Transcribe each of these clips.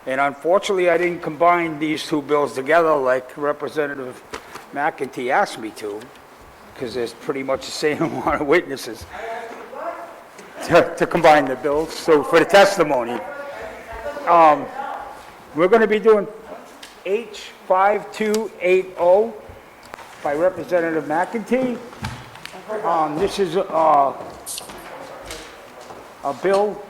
And unfortunately, I didn't combine these two bills together like Representative McEntee asked me to, because there's pretty much the same amount of witnesses to combine the bills, so for the testimony. We're going to be doing H5280 by Representative McEntee. This is a bill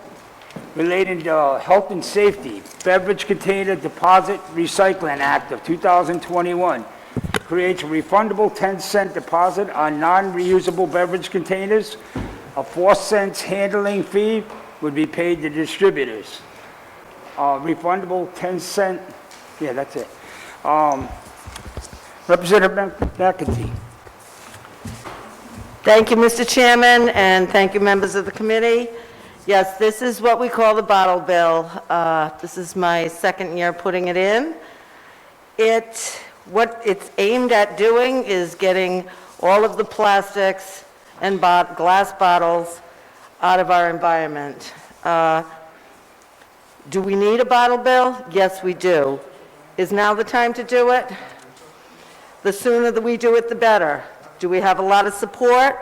relating to health and safety. Beverage Container Deposit Recycling Act of 2021 creates a refundable 10-cent deposit on non-reusable beverage containers. A 4-cent handling fee would be paid to distributors. Refundable 10-cent, yeah, that's it. Representative McEntee. Thank you, Mr. Chairman, and thank you, members of the committee. Yes, this is what we call the bottle bill. This is my second year putting it in. What it's aimed at doing is getting all of the plastics and glass bottles out of our environment. Do we need a bottle bill? Yes, we do. Is now the time to do it? The sooner that we do it, the better. Do we have a lot of support?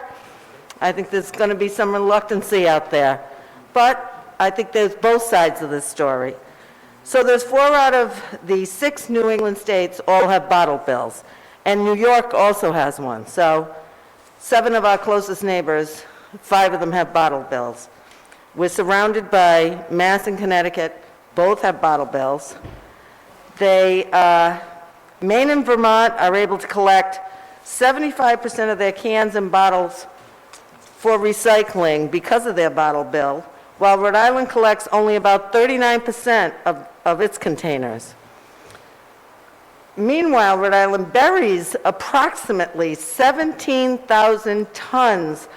I think there's going to be some reluctancy out there. But I think there's both sides of this story. So there's 4 out of the 6 New England states all have bottle bills. And New York also has one. So 7 of our closest neighbors, 5 of them have bottle bills. We're surrounded by Mass and Connecticut, both have bottle bills. Maine and Vermont are able to collect 75% of their cans and bottles for recycling because of their bottle bill, while Rhode Island collects only about 39% of its containers. Meanwhile, Rhode Island buries approximately 17,000 tons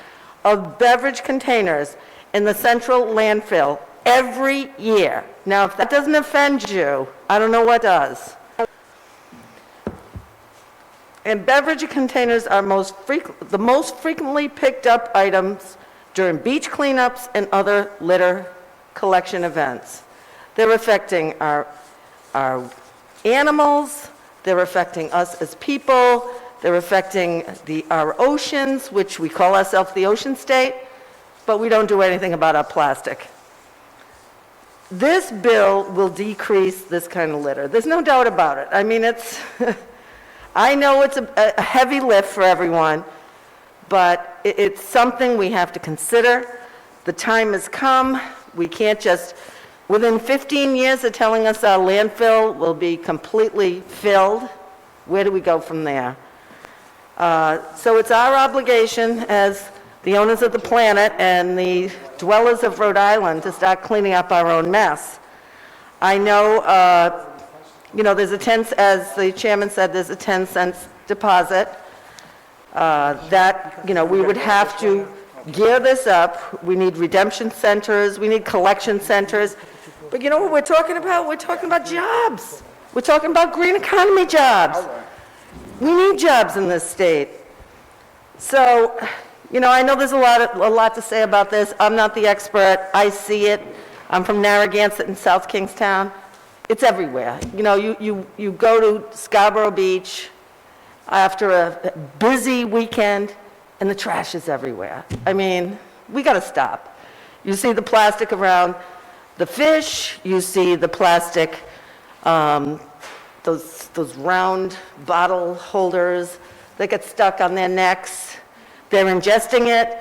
of beverage containers in the Central Landfill every year. Now, if that doesn't offend you, I don't know what does. And beverage containers are the most frequently picked up items during beach cleanups and other litter collection events. They're affecting our animals, they're affecting us as people, they're affecting our oceans, which we call ourselves the ocean state, but we don't do anything about our plastic. This bill will decrease this kind of litter. There's no doubt about it. I mean, I know it's a heavy lift for everyone, but it's something we have to consider. The time has come. We can't just, within 15 years of telling us our landfill will be completely filled, where do we go from there? So it's our obligation as the owners of the planet and the dwellers of Rhode Island to start cleaning up our own mess. I know, there's as the chairman said, there's a 10-cent deposit that, we would have to gear this up. We need redemption centers, we need collection centers. But you know what we're talking about? We're talking about jobs. We're talking about green economy jobs. We need jobs in this state. So, I know there's a lot to say about this. I'm not the expert. I see it. I'm from Narragansett in South Kingstown. It's everywhere. You go to Scarborough Beach after a busy weekend, and the trash is everywhere. I mean, we got to stop. You see the plastic around the fish. You see the plastic, those round bottle holders that get stuck on their necks. They're ingesting it.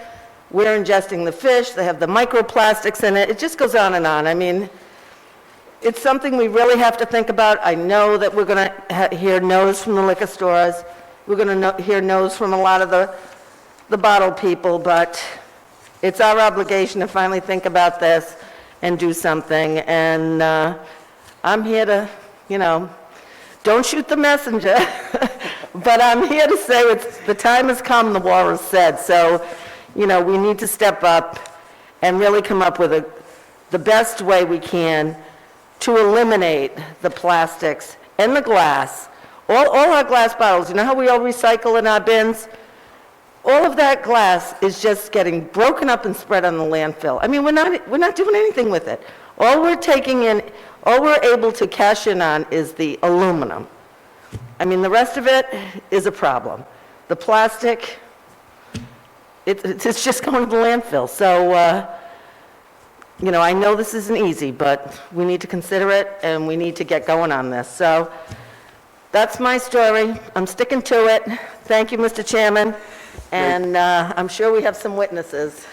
We're ingesting the fish. They have the microplastics in it. It just goes on and on. I mean, it's something we really have to think about. I know that we're going to hear no's from the liquor stores. We're going to hear no's from a lot of the bottle people, but it's our obligation to finally think about this and do something. And I'm here to, don't shoot the messenger, but I'm here to say the time has come, the war is said. So, we need to step up and really come up with the best way we can to eliminate the plastics and the glass. All our glass bottles, you know how we all recycle in our bins? All of that glass is just getting broken up and spread on the landfill. I mean, we're not doing anything with it. All we're taking in, All we're able to cash in on is the aluminum. I mean, the rest of it is a problem. The plastic, it's just going to the landfill. So, you know, I know this isn't easy, but we need to consider it, and we need to get going on this. So that's my story. I'm sticking to it. Thank you, Mr. Chairman, and I'm sure we have some witnesses.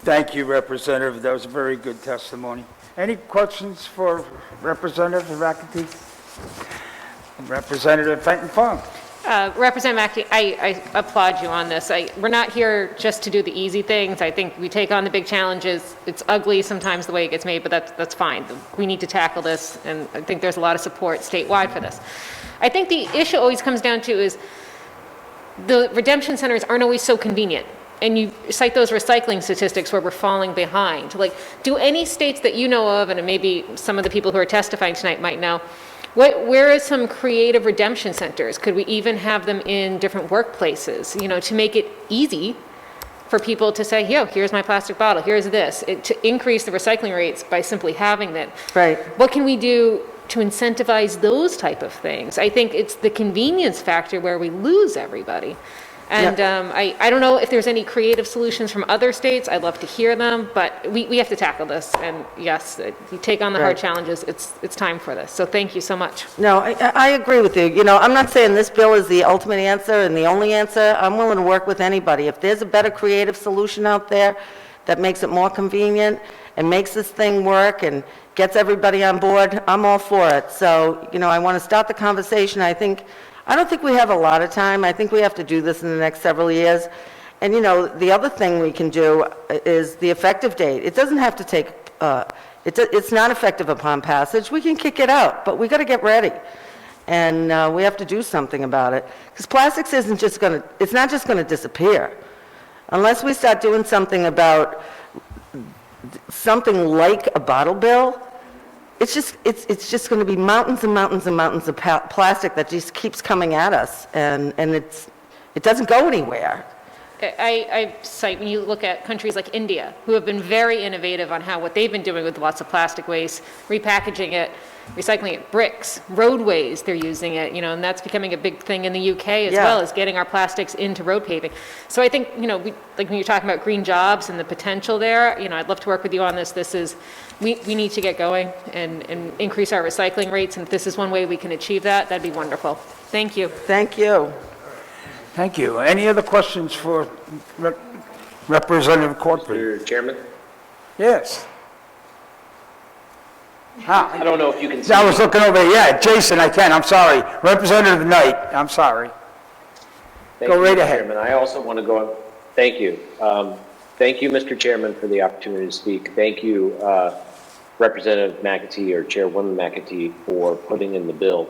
Thank you, Representative. That was a very good testimony. Any questions for Representative McEntee? Representative Fenton-Fong. Representative McEntee, I applaud you on this. We're not here just to do the easy things. I think we take on the big challenges. It's ugly sometimes the way it gets made, but that's fine. We need to tackle this, and I think there's a lot of support statewide for this. I think the issue always comes down to is the redemption centers aren't always so convenient. And you cite those recycling statistics where we're falling behind. Like, do any states that you know of, and maybe some of the people who are testifying tonight might know, where are some creative redemption centers? Could we even have them in different workplaces, you know, to make it easy for people to say, yo, here's my plastic bottle, here's this, to increase the recycling rates by simply having that. Right. What can we do to incentivize those type of things? I think it's the convenience factor where we lose everybody. And I don't know if there's any creative solutions from other states. I'd love to hear them, but we have to tackle this. And yes, you take on the hard challenges. It's time for this. So thank you so much. No, I agree with you. You know, I'm not saying this bill is the ultimate answer and the only answer. I'm willing to work with anybody. If there's a better creative solution out there that makes it more convenient and makes this thing work and gets everybody on board, I'm all for it. So, you know, I want to start the conversation. I don't think we have a lot of time. I think we have to do this in the next several years. And, you know, the other thing we can do is the effective date. It doesn't have to take, it's not effective upon passage. We can kick it out, but we got to get ready. And we have to do something about it. Because plastics isn't just going to, it's not just going to disappear. Unless we start doing something about something like a bottle bill, it's just going to be mountains and mountains and mountains of plastic that just keeps coming at us, and it doesn't go anywhere. I cite, when you look at countries like India, who have been very innovative on what they've been doing with lots of plastic waste, repackaging it, recycling it, bricks, roadways, they're using it, you know, and that's becoming a big thing in the UK as well, as getting our plastics into road paving. So I think, you know, like when you're talking about green jobs and the potential there, you know, I'd love to work with you on this. We need to get going and increase our recycling rates, and if this is one way we can achieve that, that'd be wonderful. Thank you. Thank you. Thank you. Any other questions for Representative Corcoran? Mr. Chairman? Yes. I don't know if you can see. I was looking over, Jason, I can, I'm sorry. Representative Knight, I'm sorry. Thank Go you, right Mr. ahead. Chairman. I also want to go, thank you. Thank you, Mr. Chairman, for the opportunity to speak. Thank you, Representative McEntee or Chairwoman McEntee, for putting in the bill.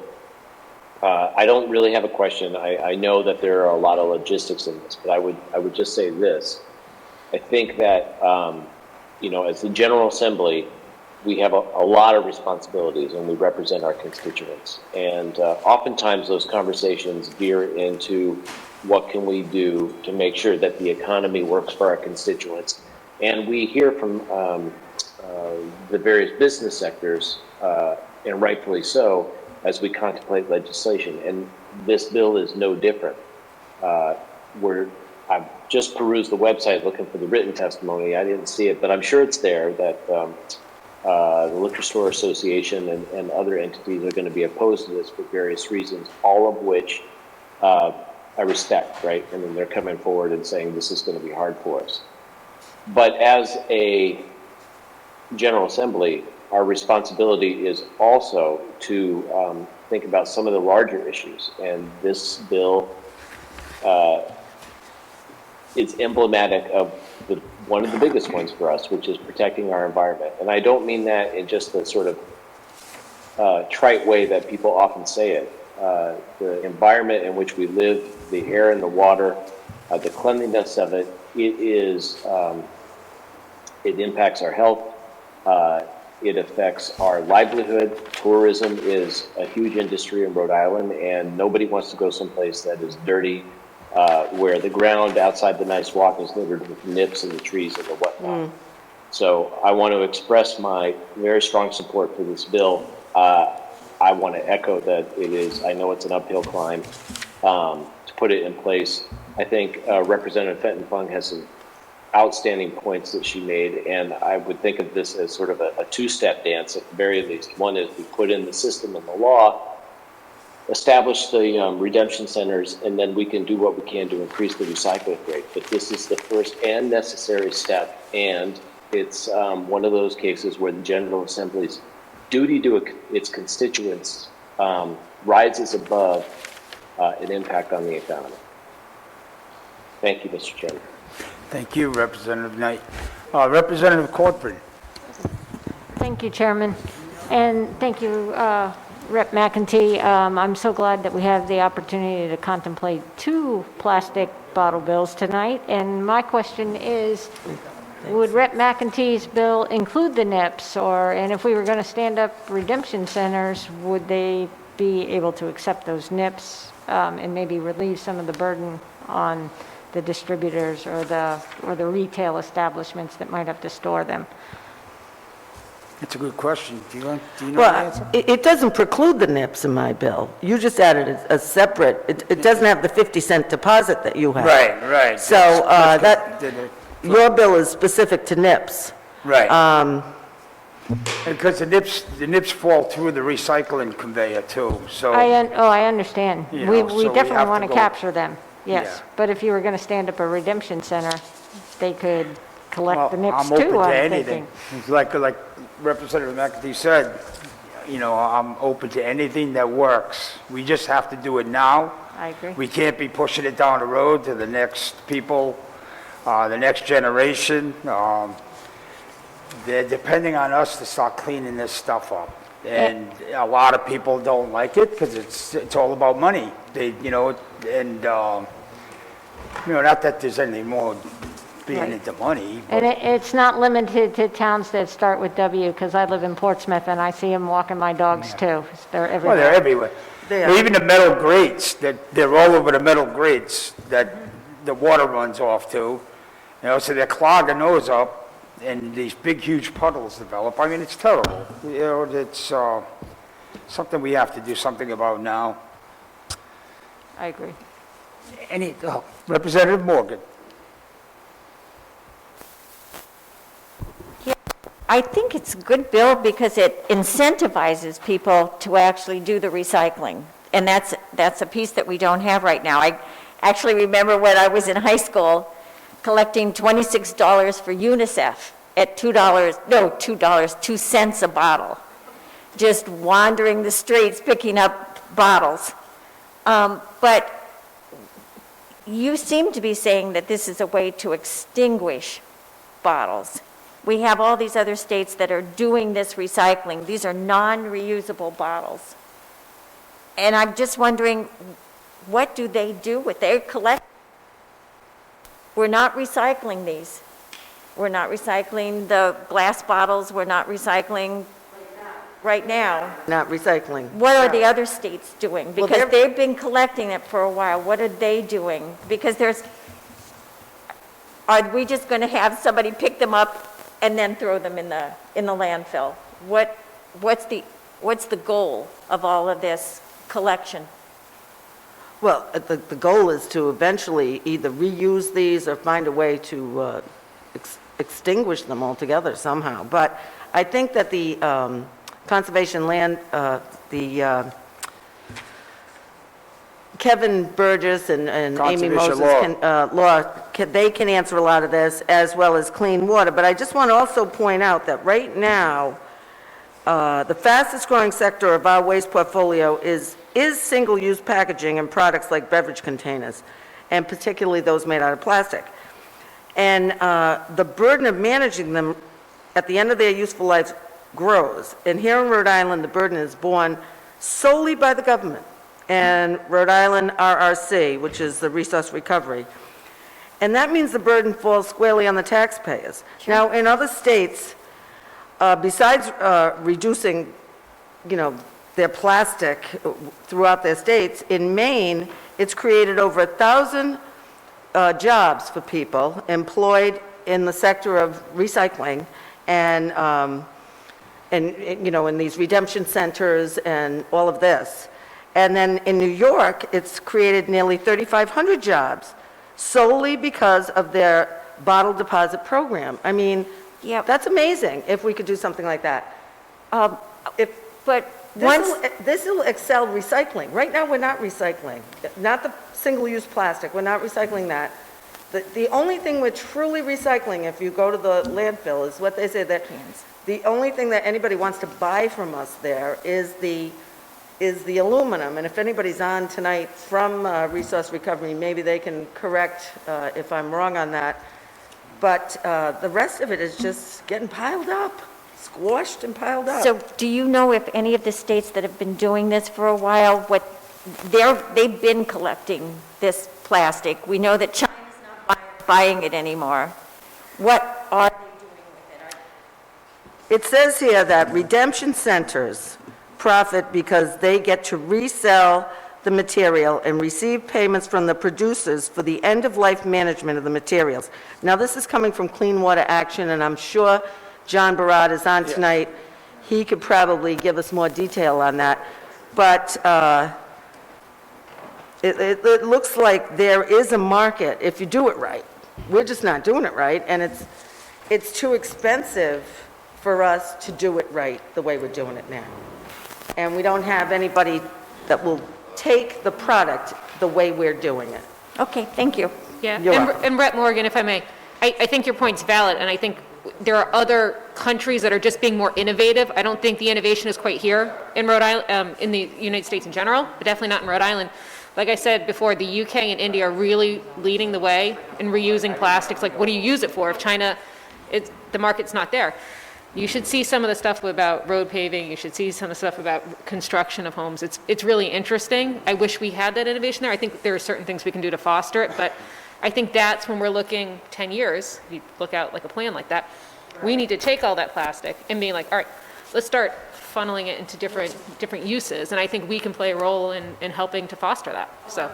I don't really have a question. I know that there are a lot of logistics in this, but I would just say this. I think that, you know, as the General Assembly, we have a lot of responsibilities, and we represent our constituents. And oftentimes those conversations veer into what can we do to make sure that the economy works for our constituents. And we hear from the various business sectors, and rightfully so, as we contemplate legislation. And this bill is no different. I've just perused the website looking for the written testimony. I didn't see it, but I'm sure it's there that the Liquor Store Association and other entities are going to be opposed to this for various reasons, all of which I respect, right? I mean, they're coming forward and saying this is going to be hard for us. But as a General Assembly, our responsibility is also to think about some of the larger issues. And this bill is emblematic of one of the biggest ones for us, which is protecting our environment. And I don't mean that in just the sort of trite way that people often say it. The environment in which we live, the air and the water, the cleanliness of it, it impacts our health. It affects our livelihood. Tourism is a huge industry in Rhode Island, and nobody wants to go someplace that is dirty, where the ground outside the nice walk is littered with nips and the trees and the whatnot. So I want to express my very strong support for this bill. I want to echo that I know it's an uphill climb to put it in place. I think Representative Fenton Fung has some outstanding points that she made, and I would think of this as sort of a two-step dance at the very least. One is we put in the system and the law, establish the redemption centers, and then we can do what we can to increase the recycling rate. But this is the first and necessary step, and it's one of those cases where the General Assembly's duty to its constituents rises above an impact on the economy. Thank you, Mr. Chairman. Thank you, Representative Knight. Representative Corcoran. Thank you, Chairman. And thank you, Rep. McEntee. I'm so glad that we have the opportunity to contemplate 2 plastic bottle bills tonight. And my question is, would Rep. McEntee's bill include the NIPS? And if we were going to stand up redemption centers, would they be able to accept those NIPS and maybe relieve some of the burden on the distributors or the retail establishments that might have to store them? That's a good question. Do you know the Well, answer? it doesn't preclude the NIPS in my bill. You just added a separate, it doesn't have the 50-cent deposit that you have. Right. So That's- your bill is specific to NIPS. Right. Because the NIPS fall through the recycling conveyor too, so. I understand. You We know, so we we definitely have want to to go- capture them, yes. Yeah. But if you were going to stand up a redemption center, they could collect the Well, NIPS I'm open too, to I'm anything. thinking. It's like Representative McEntee said, I'm open to anything that works. We just have to do it now. I agree. We can't be pushing it down the road to the next people, the next generation. They're depending on us to start cleaning this stuff up. And a lot of people don't like it because it's all about money. Not that there's anything more being Right. into money, And but it's not limited to towns that start with W, because I live in Portsmouth and I see them walking my dogs too. They're well, everywhere. they're everywhere. They Well, are. even the metal grates, they're all over the metal grates that the water runs off to. So they're clogging those up and these big, huge puddles develop. I mean, it's terrible. It's something we have to do something about now. I agree. Representative Morgan. I think it's a good bill because it incentivizes people to actually do the recycling. And that's a piece that we don't have right now. I actually remember when I was in high school collecting $26 for UNICEF at $2 cents a bottle. Just wandering the streets picking up bottles. But you seem to be saying that this is a way to extinguish bottles. We have all these other states that are doing this recycling. These are non-reusable bottles. And I'm just wondering, what do they do with their collect? We're not recycling these. We're not recycling the glass bottles. We're not recycling right now. Not recycling. What are the other states doing? Well, Because they're- they've been collecting it for a while. What are they doing? Because are we just going to have somebody pick them up and then throw them in the landfill? What's the goal of all of this collection? Well, the goal is to eventually either reuse these or find a way to extinguish them altogether somehow. But I think that the conservation land, Kevin Burgess and Amy Conservation Moses they can answer a lot of this, as well as clean water. But I just want to also point out that right now, the fastest growing sector of our waste portfolio is single-use packaging and products like beverage containers, and particularly those made out of plastic. And the burden of managing them at the end of their useful lives grows. And here in Rhode Island, the burden is borne solely by the government and Rhode Island RRC, which is the resource recovery. And that means the burden falls squarely on the taxpayers. Now, in other states, besides reducing, their plastic throughout their states, in Maine, it's created over 1,000 jobs for people employed in the sector of recycling and, you know, in these redemption centers and all of this. And then in New York, it's created nearly 3,500 jobs solely because of their bottle deposit program. I mean, Yep. that's amazing if we could do something like that. If But once, This will excel recycling. Right now, we're not recycling, not the single-use plastic, we're not recycling that. The only thing we're truly recycling, if you go to the landfill, is what they say, that the only thing that anybody wants to buy from us there is the aluminum. And if anybody's on tonight from Resource Recovery, maybe they can correct if I'm wrong on that. But the rest of it is just getting piled up, squashed and piled up. so do you know if any of the states that have been doing this for a while, they've been collecting this plastic? We know that China's not buying it anymore. What are they doing with it? It says here that redemption centers profit because they get to resell the material and receive payments from the producers for the end-of-life management of the materials. Now, this is coming from Clean Water Action, and I'm sure John Barad is on tonight. He could probably give us more detail on that. But it looks like there is a market if you do it right. We're just not doing it right, and it's too expensive for us to do it right the way we're doing it now. And we don't have anybody that will take the product the way we're doing it. Okay, thank you. Yeah, You're welcome. and Rep. Morgan, if I may, I think your point's valid, and I think there are other countries that are just being more innovative. I don't think the innovation is quite here in Rhode Island, in the United States in general, but definitely not in Rhode Island. Like I said before, the UK and India are really leading the way in reusing plastics. Like, what do you use it for if China, the market's not there? You should see some of the stuff about road paving. You should see some of the stuff about construction of homes. It's really interesting. I wish we had that innovation there. I think there are certain things we can do to foster it, but I think that's when we're looking 10 years, you look out like a plan like that. We need to take all that plastic and be like, all right, let's start funneling it into different uses. And I think we can play a role in helping to foster that, so.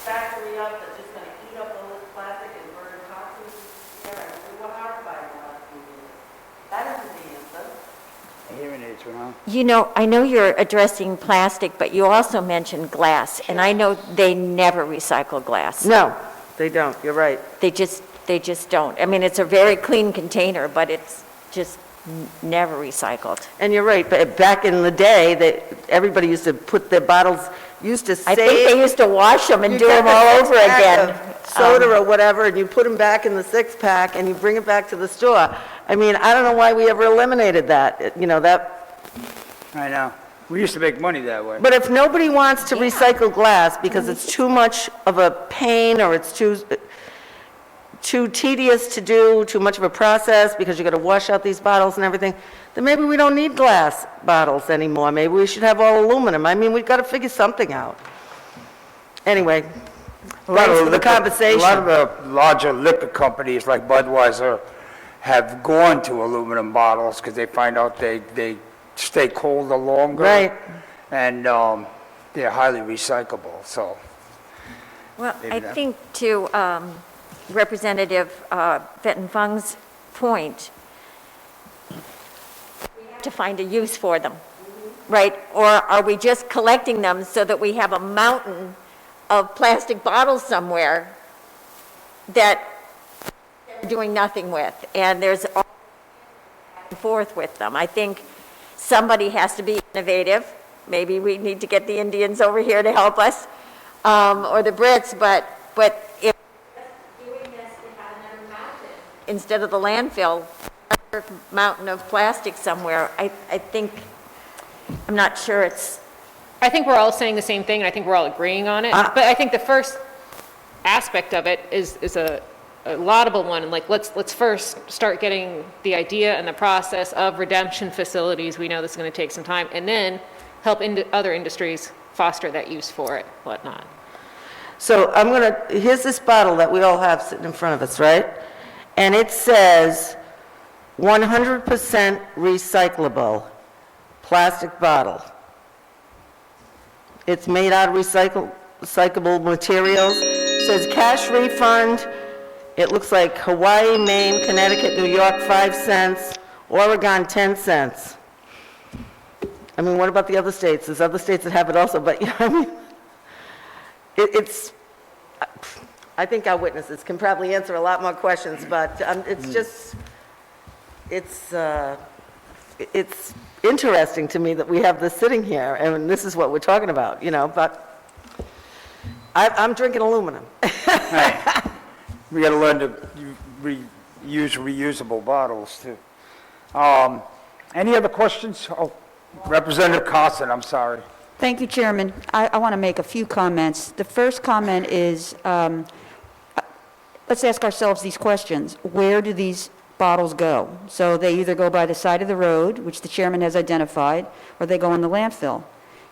Factory up that's just going to eat up all this plastic and burn toxins in the air, and we were horrified in the last few years. That isn't the answer. Here it is, you know. You know, I know you're addressing plastic, but you also mentioned glass, and I know they never recycle glass. No, they don't, you're right. They just don't. I mean, it's a very clean container, but it's just never recycled. And you're right, but back in the day, everybody used to put their bottles, used to save. I think they used to wash them and You do get them the all over six-pack again. of Soda or whatever, and you put them back in the six-pack, and you bring it back to the store. I mean, I don't know why we ever eliminated that, you know, that. I know. We used to make money that way. But if nobody wants to recycle glass because it's too much of a pain, or it's too tedious to do, too much of a process, because you got to wash out these bottles and everything, then maybe we don't need glass bottles anymore. Maybe we should have all aluminum. I mean, we've got to figure something out. Anyway, thanks for the conversation. A lot of the larger liquor companies like Budweiser have gone to aluminum bottles because they find out they stay colder longer. Right. And they're highly recyclable, so. Well, Maybe I that. think to Representative Fenton-Fung's point, we have to find a use for them, right? Or are we just collecting them so that we have a mountain of plastic bottles somewhere that we're doing nothing with? And there's all back and forth with them. I think somebody has to be innovative. Maybe we need to get the Indians over here to help us, or the Brits, but if doing this to have another mountain instead of the landfill, another mountain of plastic somewhere, I think, I'm not sure it's, I think we're all saying the same thing, and I think we're all agreeing on it. But I think the first aspect of it is a laudable one. And like, let's first start getting the idea and the process of redemption facilities. We know this is going to take some time, and then help other industries foster that use for it, whatnot. So here's this bottle that we all have sitting in front of us, right? And it says 100% recyclable plastic bottle. It's made out of recyclable materials. Says cash refund. It looks like Hawaii, Maine, Connecticut, New York, 5 cents, Oregon, 10 cents. I mean, what about the other states? There's other states that have it also, but, you know, I mean, I think our witnesses can probably answer a lot more questions, but it's just, it's interesting to me that we have this sitting here, and this is what we're talking about, you know, but I'm drinking aluminum. Right. We gotta learn to use reusable bottles too. Any other questions? Oh, Representative Carson, I'm sorry. Thank you, Chairman. I want to make a few comments. The first comment is, let's ask ourselves these questions. Where do these bottles go? So they either go by the side of the road, which the chairman has identified, or they go in the landfill.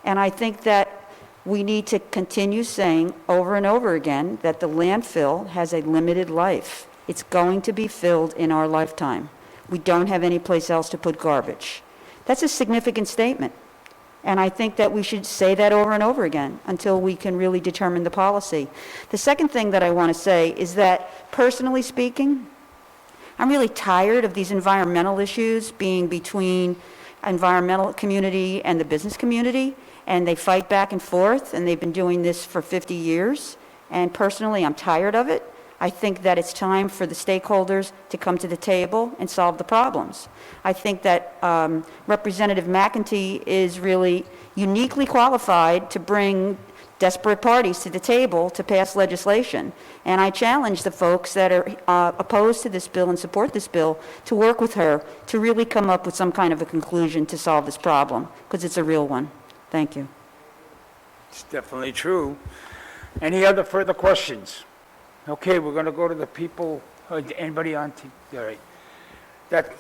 And I think that we need to continue saying over and over again that the landfill has a limited life. It's going to be filled in our lifetime. We don't have any place else to put garbage. That's a significant statement. And I think that we should say that over and over again until we can really determine the policy. The second thing that I want to say is that, personally speaking, I'm really tired of these environmental issues being between environmental community and the business community, and they fight back and forth, and they've been doing this for 50 years. And personally, I'm tired of it. I think that it's time for the stakeholders to come to the table and solve the problems. I think that Representative McEntee is really uniquely qualified to bring desperate parties to the table to pass legislation. And I challenge the folks that are opposed to this bill and support this bill to work with her to really come up with some kind of a conclusion to solve this problem, because it's a real one. Thank you. It's definitely true. Any other further questions? Okay, we're going to go to the people, anybody on, all right. That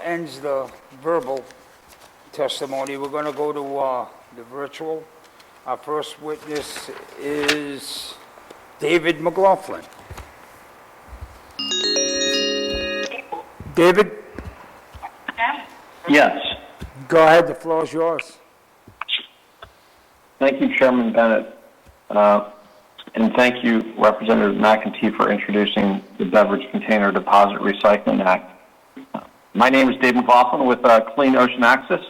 ends the verbal testimony. We're going to go to the virtual. Our first witness is David McLaughlin. David? Yes. Go ahead, the floor is yours. Thank you, Chairman Bennett. And thank you, Representative McEntee, for introducing the Beverage Container Deposit Recycling Act. My name is Dave McLaughlin with Clean Ocean Access,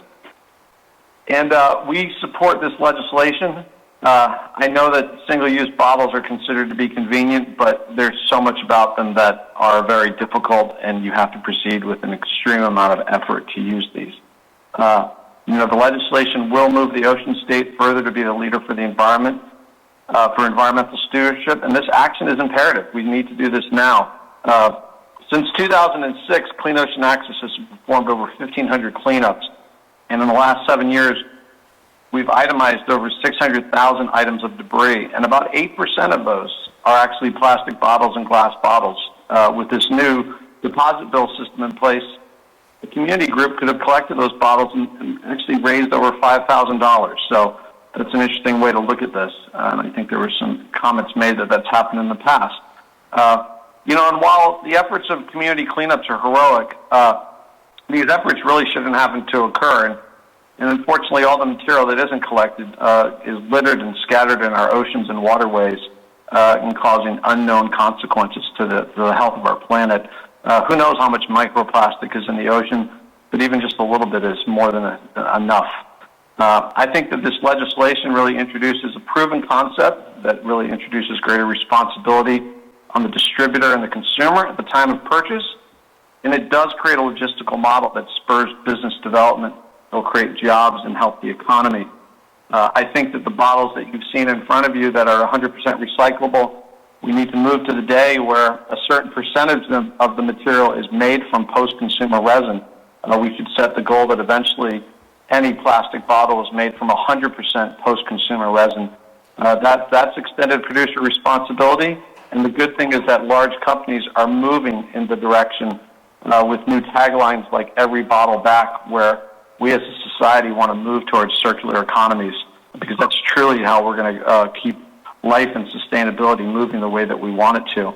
and we support this legislation. I know that single-use bottles are considered to be convenient, but there's so much about them that are very difficult, and you have to proceed with an extreme amount of effort to use these. The legislation will move the ocean state further to be the leader for the environment, for environmental stewardship, and this action is imperative. We need to do this now. Since 2006, Clean Ocean Access has performed over 1,500 cleanups, and in the last 7 years, we've itemized over 600,000 items of debris, and about 8% of those are actually plastic bottles and glass bottles. With this new deposit bill system in place, the community group could have collected those bottles and actually raised over $5,000. So that's an interesting way to look at this. And I think there were some comments made that that's happened in the past. And while the efforts of community cleanups are heroic, these efforts really shouldn't happen to occur. And unfortunately, all the material that isn't collected is littered and scattered in our oceans and waterways and causing unknown consequences to the health of our planet. Who knows how much microplastic is in the ocean, but even just a little bit is more than enough. I think that this legislation really introduces a proven concept that really introduces greater responsibility on the distributor and the consumer at the time of purchase, and it does create a logistical model that spurs business development. It'll create jobs and help the economy. I think that the bottles that you've seen in front of you that are 100% recyclable, we need to move to the day where a certain percentage of the material is made from post-consumer resin. We should set the goal that eventually any plastic bottle is made from 100% post-consumer resin. That's extended producer responsibility, and the good thing is that large companies are moving in the direction with new taglines like "Every Bottle Back," where we as a society want to move towards circular economies, because that's truly how we're going to keep life and sustainability moving the way that we want it to.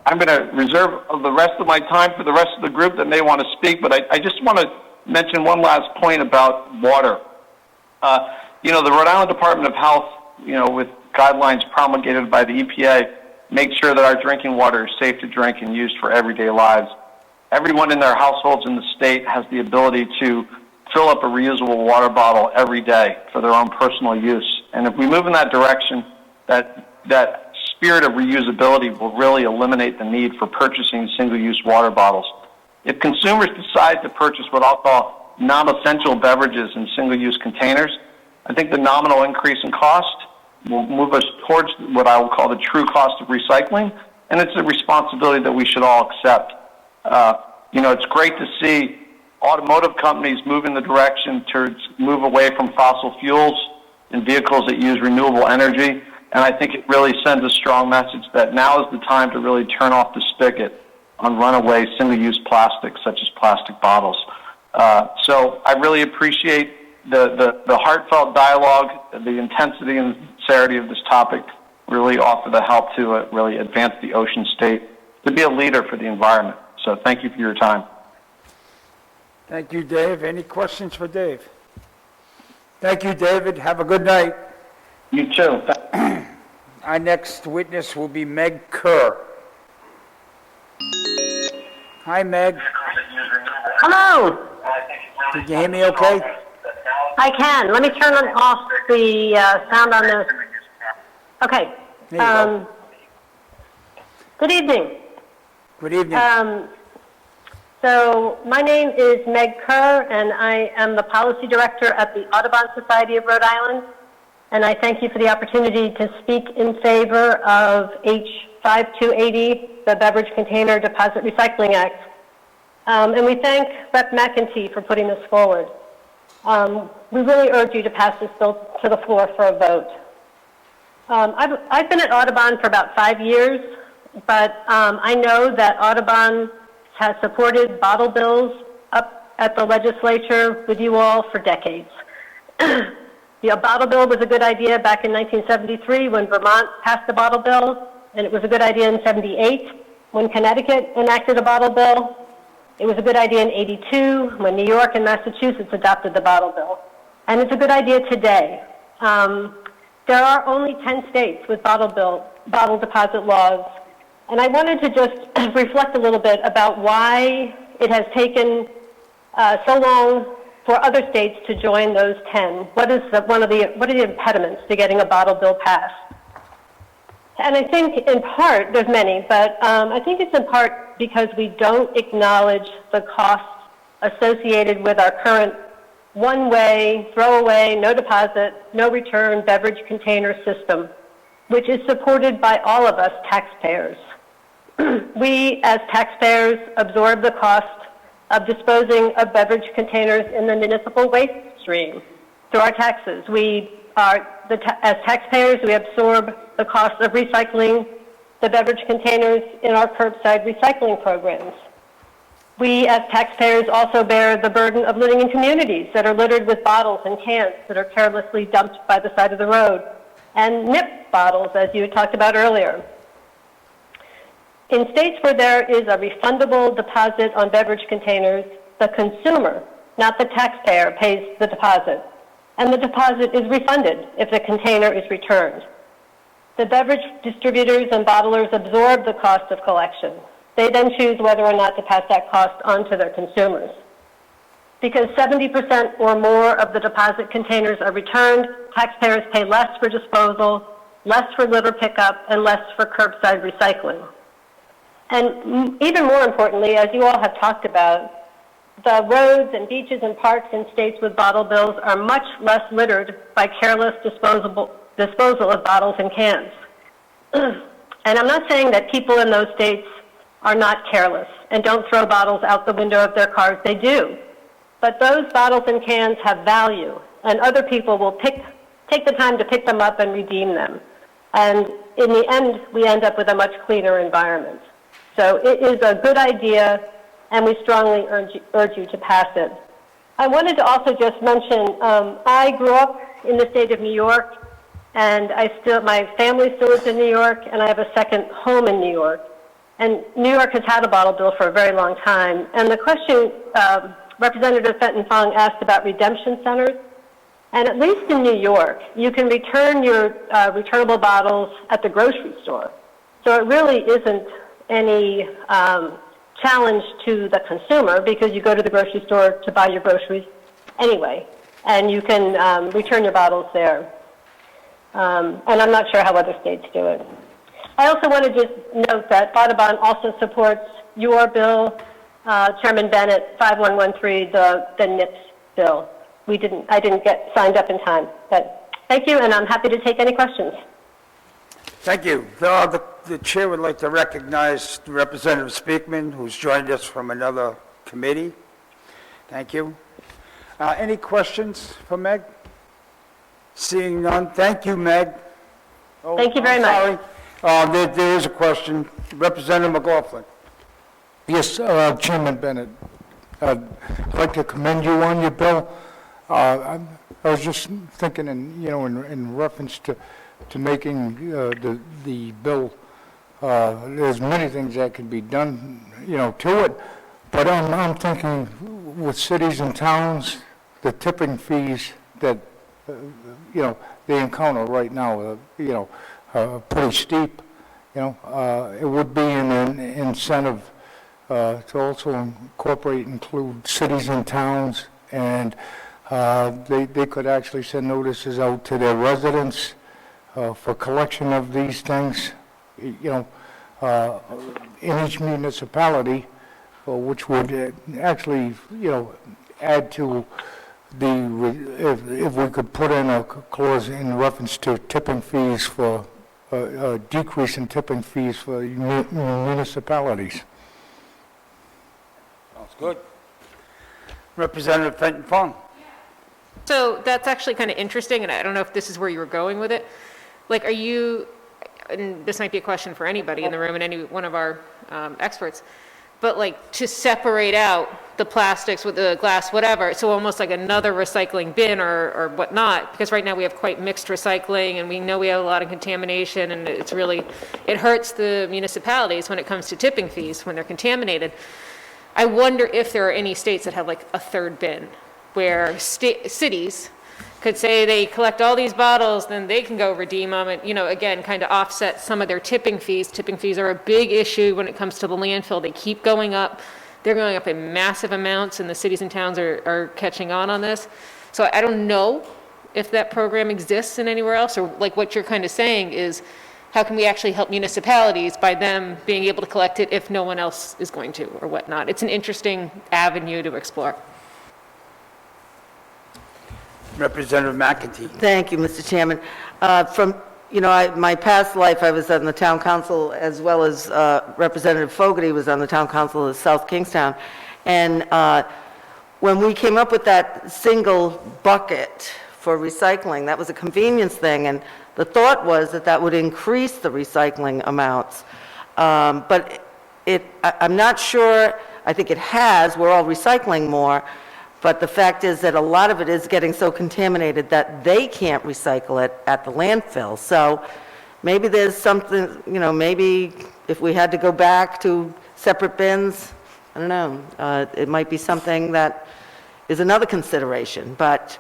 I'm going to reserve the rest of my time for the rest of the group that may want to speak, but I just want to mention one last point about water. The Rhode Island Department of Health, with guidelines promulgated by the EPA, make sure that our drinking water is safe to drink and used for everyday lives. Everyone in their households in the state has the ability to fill up a reusable water bottle every day for their own personal use. And if we move in that direction, that spirit of reusability will really eliminate the need for purchasing single-use water bottles. If consumers decide to purchase what I'll call non-essential beverages in single-use containers, I think the nominal increase in cost will move us towards what I will call the true cost of recycling, and it's a responsibility that we should all accept. It's great to see automotive companies move in the direction to move away from fossil fuels in vehicles that use renewable energy, and I think it really sends a strong message that now is the time to really turn off the spigot on runaway single-use plastics such as plastic bottles. So I really appreciate the heartfelt dialogue, the intensity and sincerity of this topic. Really offer the help to really advance the ocean state, to be a leader for the environment. So thank you for your time. Thank you, Dave. Any questions for Dave? Thank you, David. Have a good night. You too. Our next witness will be Meg Kerr. Hi, Meg. Hello. Can you hear me okay? I can. Let me turn off the sound on this. Okay. There you go. Good evening. Good evening. So my name is Meg Kerr, and I am the policy director at the Audubon Society of Rhode Island. And I thank you for the opportunity to speak in favor of H5280, the Beverage Container Deposit Recycling Act. And we thank Rep. McEntee for putting this forward. We really urge you to pass this bill to the floor for a vote. I've been at Audubon for about 5 years, but I know that Audubon has supported bottle bills up at the legislature with you all for decades. The bottle bill was a good idea back in 1973 when Vermont passed the bottle bill, and it was a good idea in 78 when Connecticut enacted a bottle bill. It was a good idea in 82 when New York and Massachusetts adopted the bottle bill. And it's a good idea today. There are only 10 states with bottle deposit laws. And I wanted to just reflect a little bit about why it has taken so long for other states to join those 10. What are the impediments to getting a bottle bill passed? And I think in part, there's many, but I think it's in part because we don't acknowledge the costs associated with our current one-way, throwaway, no deposit, no return beverage container system, which is supported by all of us taxpayers. We, as taxpayers, absorb the cost of disposing of beverage containers in the municipal waste stream through our taxes. As taxpayers, we absorb the cost of recycling the beverage containers in our curbside recycling programs. We, as taxpayers, also bear the burden of living in communities that are littered with bottles and cans that are carelessly dumped by the side of the road, and nip bottles, as you had talked about earlier. In states where there is a refundable deposit on beverage containers, the consumer, not the taxpayer, pays the deposit, and the deposit is refunded if the container is returned. The beverage distributors and bottlers absorb the cost of collection. They then choose whether or not to pass that cost on to their consumers. Because 70% or more of the deposit containers are returned, taxpayers pay less for disposal, less for litter pickup, and less for curbside recycling. And even more importantly, as you all have talked about, the roads and beaches and parks in states with bottle bills are much less littered by careless disposal of bottles and cans. And I'm not saying that people in those states are not careless and don't throw bottles out the window of their cars. They do. But those bottles and cans have value, and other people will take the time to pick them up and redeem them. And in the end, we end up with a much cleaner environment. So it is a good idea, and we strongly urge you to pass it. I wanted to also just mention, I grew up in the state of New York, and my family still lives in New York, and I have a second home in New York. And New York has had a bottle bill for a very long time. And the question Representative Fenton Fong asked about redemption centers, and at least in New York, you can return your returnable bottles at the grocery store. So it really isn't any challenge to the consumer because you go to the grocery store to buy your groceries anyway, and you can return your bottles there. And I'm not sure how other states do it. I also want to just note that Audubon also supports your bill, Chairman Bennett, 5113, the NIPS bill. I didn't get signed up in time, but thank you, and I'm happy to take any questions. Thank you. The chair would like to recognize Representative Speakman, who's joined us from another committee. Thank you. Any questions for Meg? Seeing none. Thank you, Meg. Oh, Thank you very much. Sorry. There is a question. Representative McLaughlin. Yes, Chairman Bennett, I'd like to commend you on your bill. I was just thinking, in reference to making the bill, there's many things that could be done, to it. But I'm thinking with cities and towns, the tipping fees that, they encounter right now, are pretty steep. It would be an incentive to also include cities and towns, and they could actually send notices out to their residents for collection of these things, in each municipality, which would actually, add to if we could put in a clause in reference to tipping fees for a decrease in tipping fees for municipalities. Sounds good. Representative Fenton Fong. So that's actually kind of interesting, and I don't know if this is where you were going with it. Like, are you, and this might be a question for anybody in the room and any one of our experts, but like to separate out the plastics with the glass, whatever, so almost like another recycling bin or whatnot, because right now we have quite mixed recycling, and we know we have a lot of contamination, and it hurts the municipalities when it comes to tipping fees when they're contaminated. I wonder if there are any states that have like a third bin, where cities could say they collect all these bottles, then they can go redeem them, and, again, kind of offset some of their tipping fees. Tipping fees are a big issue when it comes to the landfill. They keep going up. They're going up in massive amounts, and the cities and towns are catching on this. So I don't know if that program exists in anywhere else, or like what you're kind of saying is, how can we actually help municipalities by them being able to collect it if no one else is going to, or whatnot? It's an interesting avenue to explore. Representative McEntee. Thank you, Mr. Chairman. My past life, I was on the town council, as well as Representative Fogarty was on the town council of South Kingstown. And when we came up with that single bucket for recycling, that was a convenience thing, and the thought was that would increase the recycling amounts. But I'm not sure, I think it has, we're all recycling more, but the fact is that a lot of it is getting so contaminated that they can't recycle it at the landfill. So maybe there's something, maybe if we had to go back to separate bins, I don't know, it might be something that is another consideration. But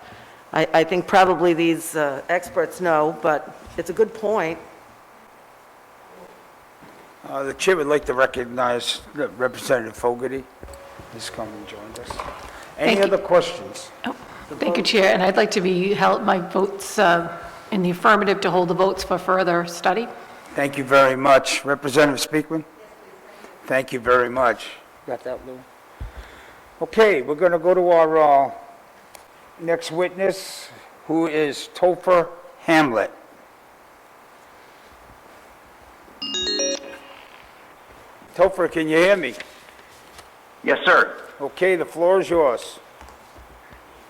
I think probably these experts know, but it's a good point. The chair would like to recognize Representative Fogarty. He's come and joined us. Any other questions? Thank you, Chair, and I'd like to be held my votes in the affirmative to hold the votes for further study. Thank you very much. Representative Speakman? Thank you very much. Got that, Lou? Okay, we're going to go to our next witness, who is Topher Hamlet. Topher, can you hear me? Yes, sir. Okay, the floor is yours.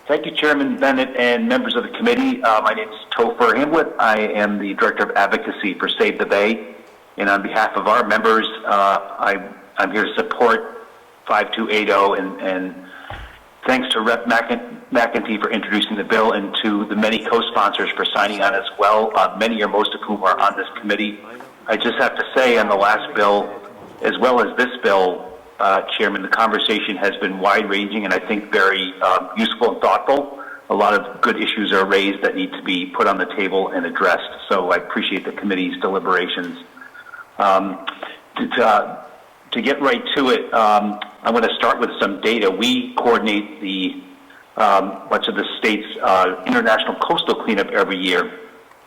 Thank you, Chairman Bennett and members of the committee. My name is Topher Hamlet. I am the Director of Advocacy for Save the Bay. And on behalf of our members, I'm here to support 5280, and thanks to Rep. McEntee for introducing the bill, and to the many co-sponsors for signing on as well, many or most of whom are on this committee. I just have to say, on the last bill, as well as this bill, Chairman, the conversation has been wide-ranging and I think very useful and thoughtful. A lot of good issues are raised that need to be put on the table and addressed. So I appreciate the committee's deliberations. To get right to it, I'm going to start with some data. We coordinate the much of the state's international coastal cleanup every year.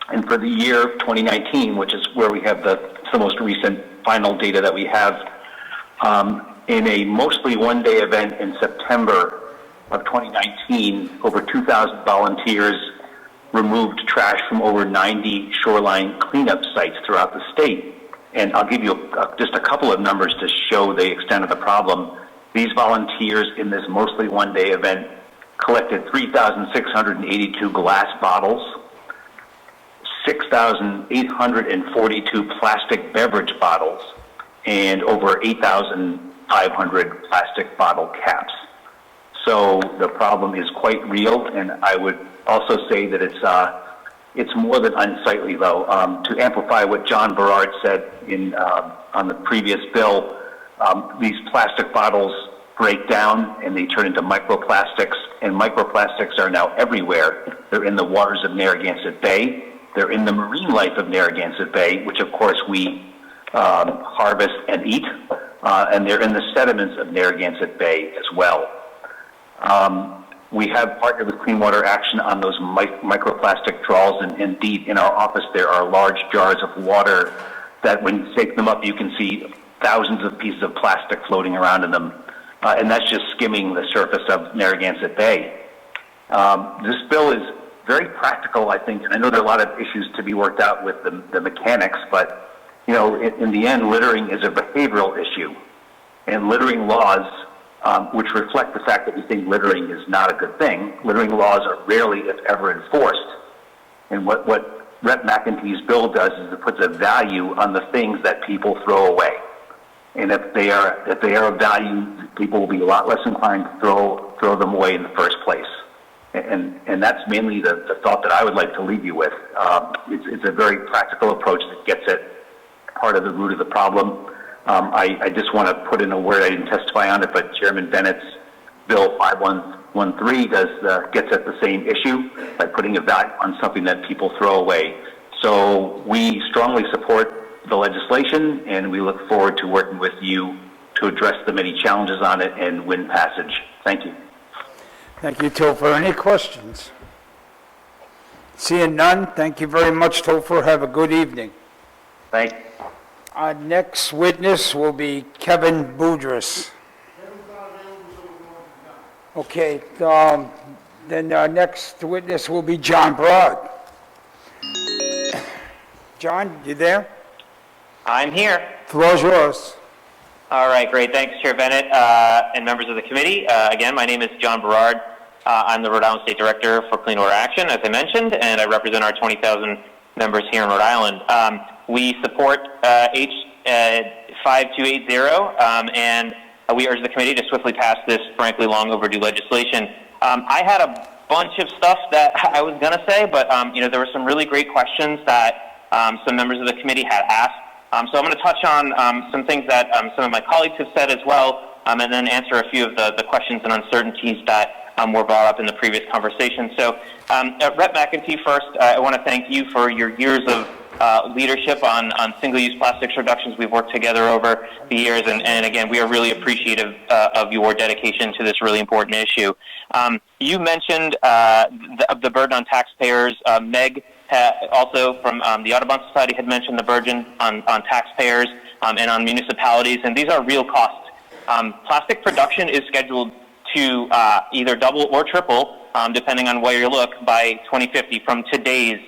And for the year 2019, which is where we have the most recent final data that we have, in a mostly one-day event in September of 2019, over 2,000 volunteers removed trash from over 90 shoreline cleanup sites throughout the state. And I'll give you just a couple of numbers to show the extent of the problem. These volunteers in this mostly one-day event collected 3,682 glass bottles, 6,842 plastic beverage bottles, and over 8,500 plastic bottle caps. So the problem is quite real, and I would also say that it's more than unsightly, though. To amplify what John Berard said on the previous bill, these plastic bottles break down and they turn into microplastics, and microplastics are now everywhere. They're in the waters of Narragansett Bay. They're in the marine life of Narragansett Bay, which of course we harvest and eat, and they're in the sediments of Narragansett Bay as well. We have partnered with Clean Water Action on those microplastic trawls, and indeed in our office there are large jars of water that when you shake them up you can see thousands of pieces of plastic floating around in them, and that's just skimming the surface of Narragansett Bay. This bill is very practical, I think, and I know there are a lot of issues to be worked out with the mechanics, but you know, in the end, littering is a behavioral issue, and littering laws, which reflect the fact that we think littering is not a good thing. Littering laws are rarely, if ever, enforced. And what Rep. McEntee's bill does is it puts a value on the things that people throw away. And if they are of value, people will be a lot less inclined to throw them away in the first place. And that's mainly the thought that I would like to leave you with. It's a very practical approach that gets at part of the root of the problem. I just want to put in a word. I didn't testify on it, but Chairman Bennett's Bill 5113 gets at the same issue by putting a value on something that people throw away. So we strongly support the legislation, and we look forward to working with you to address the many challenges on it and win passage. Thank you. Thank you, Topher. Any questions? Seeing none, thank you very much, Topher. Have a good evening. Thank you. Our next witness will be Kevin Boudris. Okay, then our next witness will be John Broad. John, you there? I'm here. Floor's yours. All right, great. Thanks, Chair Bennett and members of the committee. Again, my name is John Berard. I'm the Rhode Island State Director for Clean Water Action, as I mentioned, and I represent our 20,000 members here in Rhode Island. We support H5280, and we urge the committee to swiftly pass this, frankly, long overdue legislation. I had a bunch of stuff that I was going to say, but there were some really great questions that some members of the committee had asked. So I'm going to touch on some things that some of my colleagues have said as well, and then answer a few of the questions and uncertainties that were brought up in the previous conversation. So Rep. McEntee, first, I want to thank you for your years of leadership on single-use plastics reductions. We've worked together over the years, and again, we are really appreciative of your dedication to this really important issue. You mentioned the burden on taxpayers. Meg also from the Audubon Society had mentioned the burden on taxpayers and on municipalities, and these are real costs. Plastic production is scheduled to either double or triple, depending on where you look, by 2050 from today's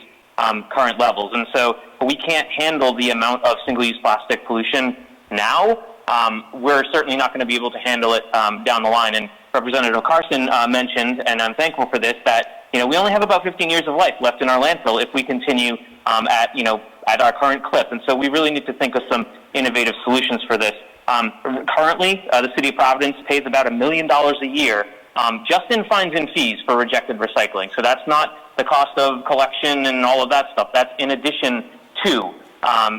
current levels. And so we can't handle the amount of single-use plastic pollution now. We're certainly not going to be able to handle it down the line. And Representative Carson mentioned, and I'm thankful for this, that we only have about 15 years of life left in our landfill if we continue at our current clip. And so we really need to think of some innovative solutions for this. Currently, the City of Providence pays about $1 million a year just in fines and fees for rejected recycling. So that's not the cost of collection and all of that stuff. That's in addition to.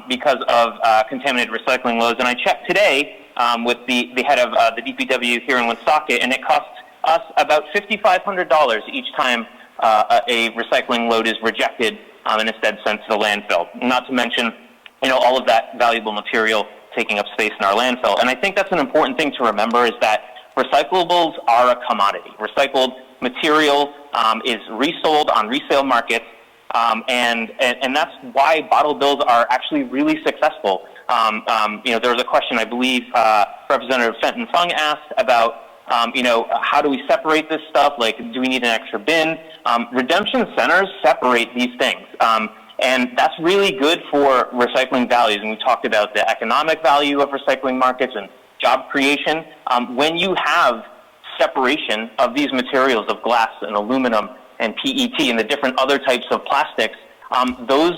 because of contaminated recycling loads. And I checked today with the head of the DPW here in Woonsocket, and it costs us about $5,500 each time a recycling load is rejected and instead sent to the landfill. Not to mention, all of that valuable material taking up space in our landfill. And I think that's an important thing to remember, is that recyclables are a commodity. Recycled material is resold on resale markets, and that's why bottle bills are actually really successful. There was a question, I believe, Representative Fenton Fung asked about, how do we separate this stuff? Like, do we need an extra bin? Redemption centers separate these things. And that's really good for recycling values. And we talked about the economic value of recycling markets and job creation. When you have separation of these materials of glass and aluminum and PET and the different other types of plastics, those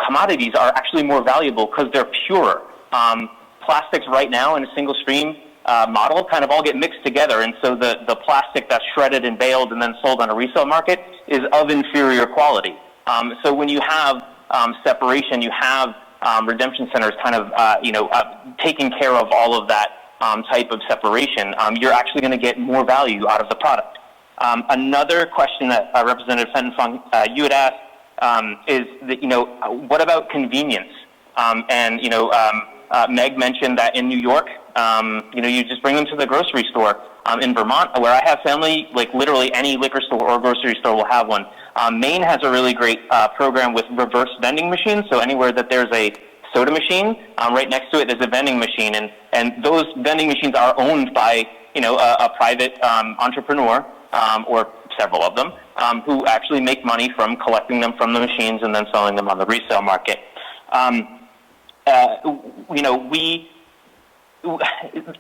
commodities are actually more valuable because they're purer. Plastics right now in a single stream model kind of all get mixed together, and so the plastic that's shredded and baled and then sold on a resale market is of inferior quality. So when you have separation, you have redemption centers kind of taking care of all of that type of separation, you're actually going to get more value out of the product. Another question that Representative Fenton Fung, you had asked is that, what about convenience? Meg mentioned that in New York, you just bring them to the grocery store. In Vermont, where I have family, like literally any liquor store or grocery store will have one. Maine has a really great program with reverse vending machines. So anywhere that there's a soda machine, right next to it there's a vending machine, and those vending machines are owned by a private entrepreneur or several of them who actually make money from collecting them from the machines and then selling them on the resale market.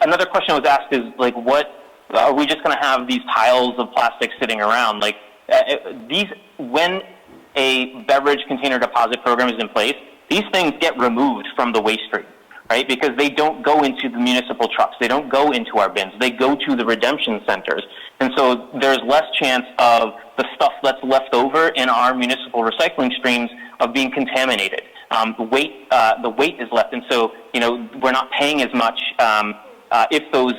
Another question was asked is, like, what are we just going to have these piles of plastic sitting around? Like, when a beverage container deposit program is in place, these things get removed from the waste stream, right? Because they don't go into the municipal trucks. They don't go into our bins. They go to the redemption centers. And so there's less chance of the stuff that's left over in our municipal recycling streams of being contaminated. The weight is left, and so we're not paying as much if those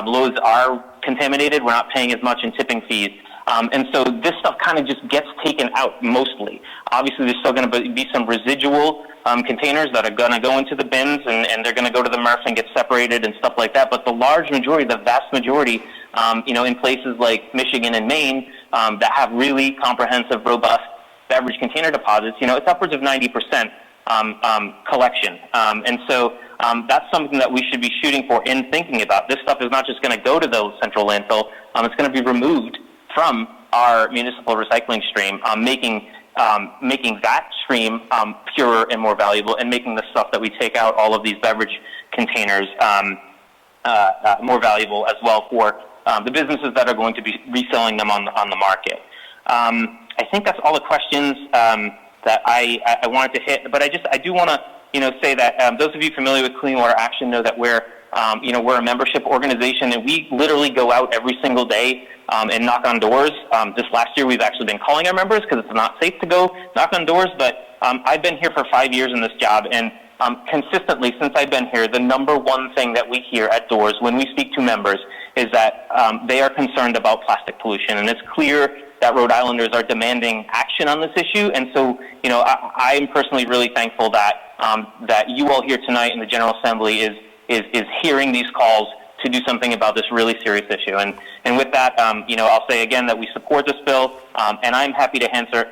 loads are contaminated. We're not paying as much in tipping fees, and so this stuff kind of just gets taken out mostly. Obviously, there's still going to be some residual containers that are going to go into the bins, and they're going to go to the MRF and get separated and stuff like that. But the large majority, the vast majority, in places like Michigan and Maine that have really comprehensive, robust beverage container deposits, it's upwards of 90% collection. And so that's something that we should be shooting for in thinking about. This stuff is not just going to go to the central landfill. It's going to be removed from our municipal recycling stream, making that stream purer and more valuable, and making the stuff that we take out, all of these beverage containers, more valuable as well for the businesses that are going to be reselling them on the market. I think that's all the questions that I wanted to hit, but I do want to say that those of you familiar with Clean Water Action know that we're a membership organization, and we literally go out every single day and knock on doors. This last year we've actually been calling our members because it's not safe to go knock on doors, but I've been here for 5 years in this job, and consistently since I've been here, the number one thing that we hear at doors when we speak to members is that they are concerned about plastic pollution, and it's clear that Rhode Islanders are demanding action on this issue. And so, I am personally really thankful that that you all here tonight in the General Assembly is hearing these calls to do something about this really serious issue. And with that, I'll say again that we support this bill, and I'm happy to answer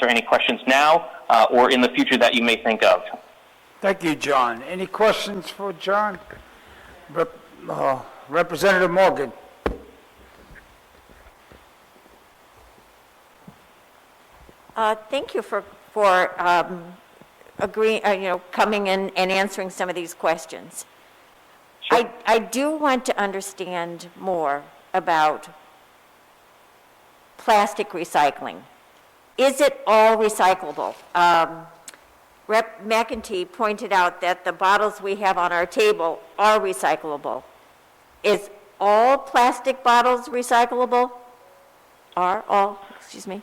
any questions now or in the future that you may think of. Thank you, John. Any questions for John? Representative Morgan. Thank you for agreeing, coming in and answering some of these questions. Sure. I do want to understand more about plastic recycling. Is it all recyclable? Rep. McEntee pointed out that the bottles we have on our table are recyclable. Is all plastic bottles recyclable? Excuse me?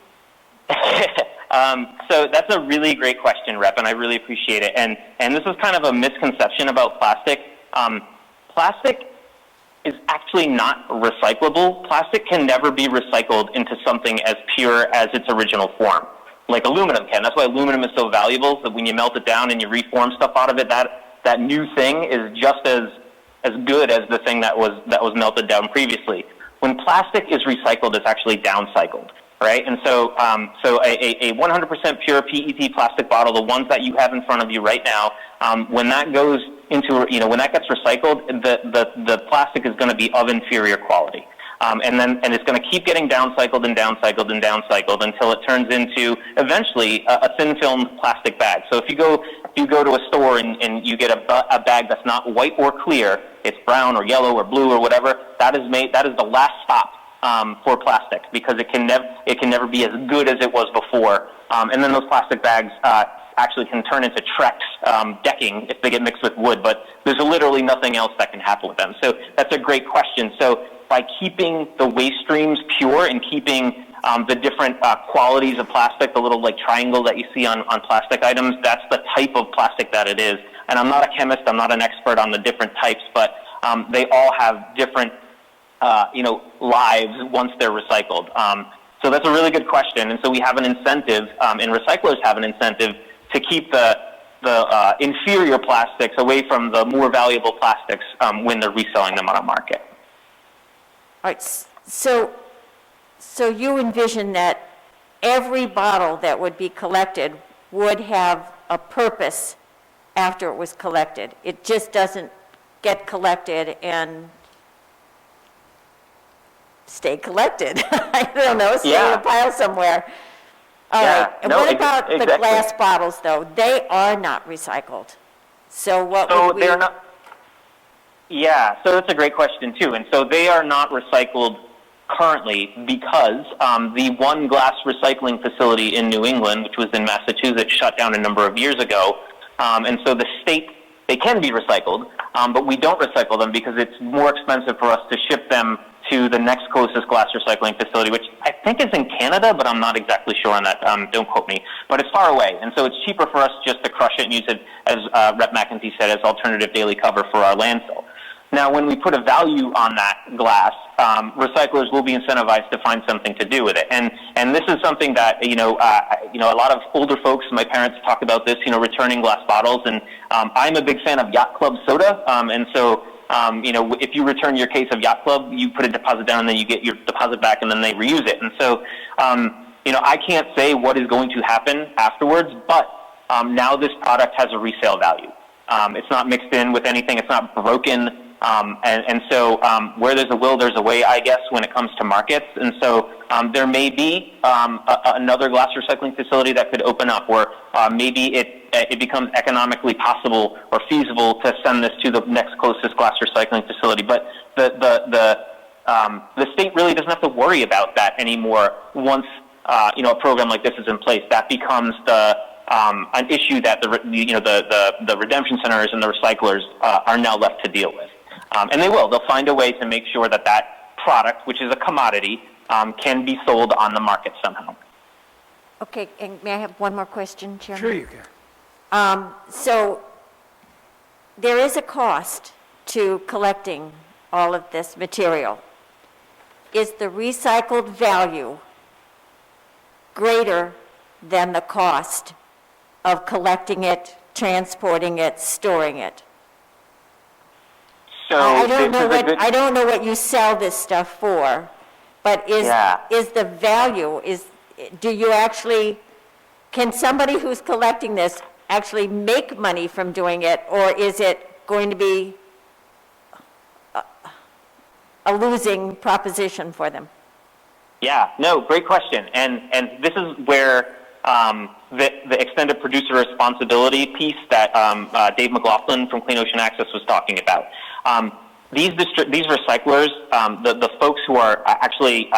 So that's a really great question, Rep, and I really appreciate it. And this is kind of a misconception about plastic. Plastic is actually not recyclable. Plastic can never be recycled into something as pure as its original form, like aluminum can. That's why aluminum is so valuable, that when you melt it down and you reform stuff out of it, that new thing is just as good as the thing that was melted down previously. When plastic is recycled, it's actually downcycled, right? And so a 100% pure PET plastic bottle, the ones that you have in front of you right now, when that goes into, when that gets recycled, the plastic is going to be of inferior quality. And it's going to keep getting downcycled and downcycled and downcycled until it turns into eventually a thin film plastic bag. So if you go to a store and you get a bag that's not white or clear, it's brown or yellow or blue or whatever, that is the last stop for plastic, because it can never be as good as it was before. And then those plastic bags actually can turn into Trex decking if they get mixed with wood, but there's literally nothing else that can happen with them. So that's a great question. So by keeping the waste streams pure and keeping the different qualities of plastic, the little like triangle that you see on plastic items, that's the type of plastic that it is. And I'm not a chemist, I'm not an expert on the different types, but they all have different lives once they're recycled. So that's a really good question. And so we have an incentive, and recyclers have an incentive to keep the inferior plastics away from the more valuable plastics when they're reselling them on a market. All right, so you envision that every bottle that would be collected would have a purpose after it was collected. It just doesn't get collected and stay collected. I don't know, stay in a pile somewhere. All right, and what about the glass bottles, though? They are not recycled. So what would we... they're not... Yeah, so that's a great question, too. And so they are not recycled currently because the one glass recycling facility in New England, which was in Massachusetts, shut down a number of years ago. And so the state, they can be recycled, but we don't recycle them because it's more expensive for us to ship them to the next closest glass recycling facility, which I think is in Canada, but I'm not exactly sure on that. Don't quote me. But it's far away, and so it's cheaper for us just to crush it and use it, as Rep. McEntee said, as alternative daily cover for our landfill. Now, when we put a value on that glass, recyclers will be incentivized to find something to do with it. And this is something that, a lot of older folks, my parents talk about this, returning glass bottles. And I'm a big fan of Yacht Club soda. And so, if you return your case of Yacht Club, you put a deposit down and then you get your deposit back and then they reuse it. And so, I can't say what is going to happen afterwards, but now this product has a resale value. It's not mixed in with anything. It's not broken. And so where there's a will, there's a way, I guess, when it comes to markets. And so there may be another glass recycling facility that could open up, or maybe it becomes economically possible or feasible to send this to the next closest glass recycling facility. But the state really doesn't have to worry about that anymore once a program like this is in place. That becomes an issue that the redemption centers and the recyclers are now left to deal with. And they'll find a way to make sure that product, which is a commodity, can be sold on the market somehow. Okay, and may I have one more question, Chairman? Sure you can. So there is a cost to collecting all of this material. Is the recycled value greater than the cost of collecting it, transporting it, storing it? So I don't know what you sell this stuff for, but is the value, can somebody who's collecting this actually make money from doing it, or is it going to be a losing proposition for them? Yeah, no, great question. And this is where the extended producer responsibility piece that Dave McLaughlin from Clean Ocean Access was talking about. These recyclers, the folks who are actually,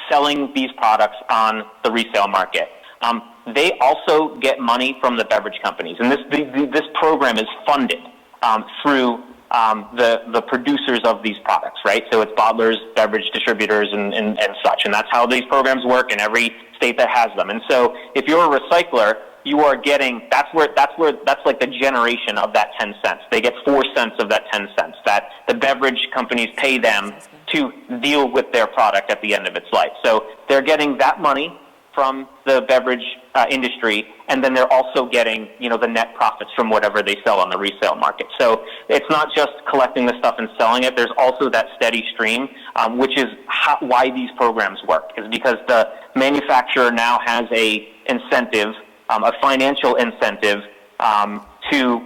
selling these products on the resale market, they also get money from the beverage companies. And this program is funded through the producers of these products, right? So it's bottlers, beverage distributors, and such. And that's how these programs work in every state that has them. And so if you're a recycler, you are getting, that's like the generation of that 10 cents. They get 4 cents of that 10 cents that the beverage companies pay them to deal with their product at the end of its life. So they're getting that money from the beverage industry, and then they're also getting, the net profits from whatever they sell on the resale market. So it's not just collecting the stuff and selling it. There's also that steady stream, which is why these programs work, is because the manufacturer now has a incentive, a financial incentive to,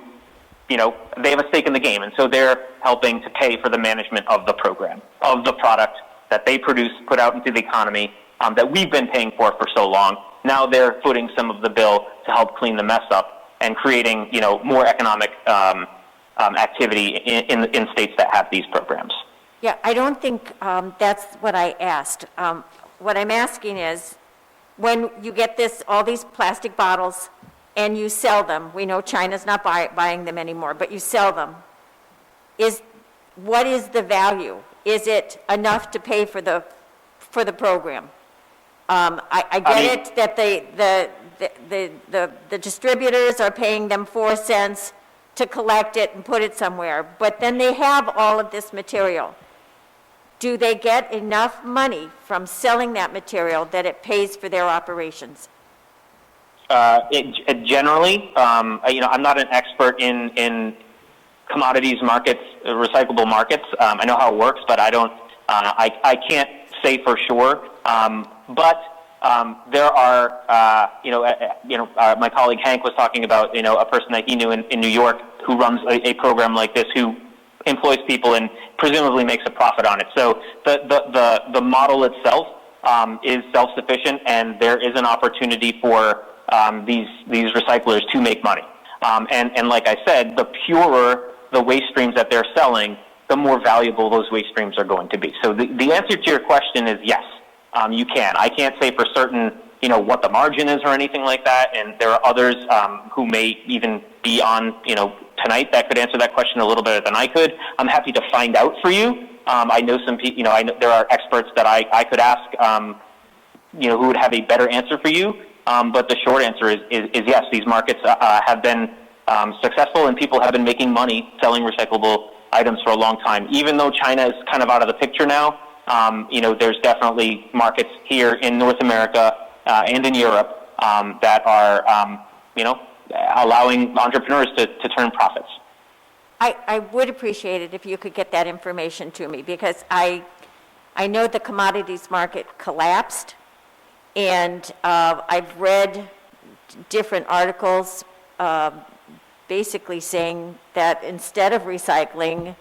they have a stake in the game, and so they're helping to pay for the management of the program, of the product that they produce, put out into the economy, that we've been paying for so long. Now they're footing some of the bill to help clean the mess up and creating, more economic activity in states that have these programs. Yeah, I don't think that's what I asked. What I'm asking is, when you get all these plastic bottles and you sell them, we know China's not buying them anymore, but you sell them, what is the value? Is it enough to pay for the program? I get it that the distributors are paying them 4 cents to collect it and put it somewhere, but then they have all of this material. Do they get enough money from selling that material that it pays for their operations? Generally, I'm not an expert in commodities markets, recyclable markets. I know how it works, but I can't say for sure. But there are, my colleague Hank was talking about, a person that he knew in New York who runs a program like this, who employs people and presumably makes a profit on it. So the model itself is self-sufficient, and there is an opportunity for these recyclers to make money. And like I said, the purer the waste streams that they're selling, the more valuable those waste streams are going to be. So the answer to your question is yes, you can. I can't say for certain, what the margin is or anything like that, and there are others who may even be on, tonight that could answer that question a little better than I could. I'm happy to find out for you. I know some people, I know there are experts that I could ask, who would have a better answer for you. But the short answer is yes, these markets have been successful, and people have been making money selling recyclable items for a long time. Even though China is kind of out of the picture now, there's definitely markets here in North America and in Europe that are, allowing entrepreneurs to turn profits. I would appreciate it if you could get that information to me, because I know the commodities market collapsed, and I've read different articles basically saying that instead of recycling,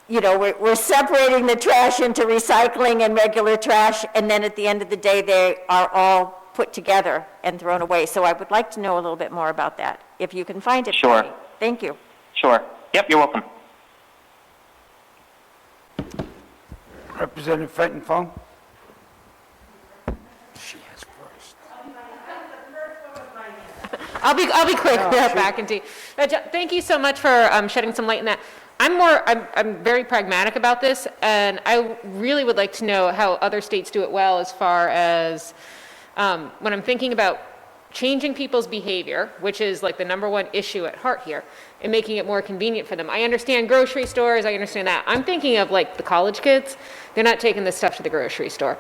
we're separating the trash into recycling and regular trash, and then at the end of the day, they are all put together and thrown away. So I would like to know a little bit more about that, if you can find it for me. Thank you. Sure. Yep, you're welcome. Representative Fenton Fong? She has first. I'll be quick, McEntee. Thank you so much for shedding some light on that. I'm very pragmatic about this, and I really would like to know how other states do it well, as far as when I'm thinking about changing people's behavior, which is like the #1 issue at heart here, and making it more convenient for them. I understand grocery stores, I understand that. I'm thinking of like the college kids. They're not taking this stuff to the grocery store.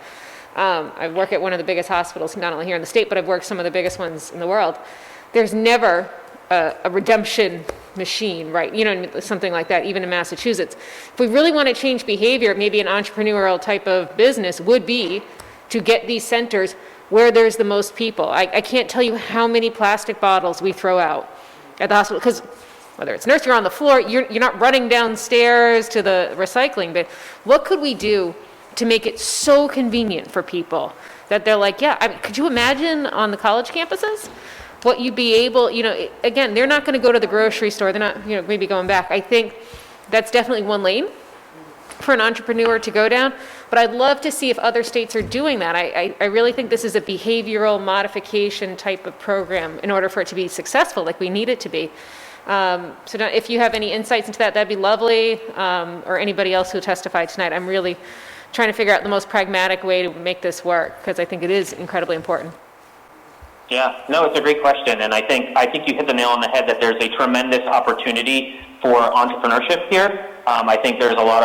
I work at one of the biggest hospitals, not only here in the state, but I've worked some of the biggest ones in the world. There's never a redemption machine, right? Something like that, even in Massachusetts. If we really want to change behavior, maybe an entrepreneurial type of business would be to get these centers where there's the most people. I can't tell you how many plastic bottles we throw out at the hospital, because whether it's nurse, you're on the floor, you're not running downstairs to the recycling bin. What could we do to make it so convenient for people that they're like, could you imagine on the college campuses? What you'd be able, again, they're not going to go to the grocery store. They're not, maybe going back. I think that's definitely one lane. for an entrepreneur to go down, but I'd love to see if other states are doing that. I really think this is a behavioral modification type of program in order for it to be successful, like we need it to be. So if you have any insights into that, that'd be lovely, or anybody else who testified tonight. I'm really trying to figure out the most pragmatic way to make this work, because I think it is incredibly important. Yeah, no, it's a great question, and I think you hit the nail on the head that there's a tremendous opportunity for entrepreneurship here. I think there's a lot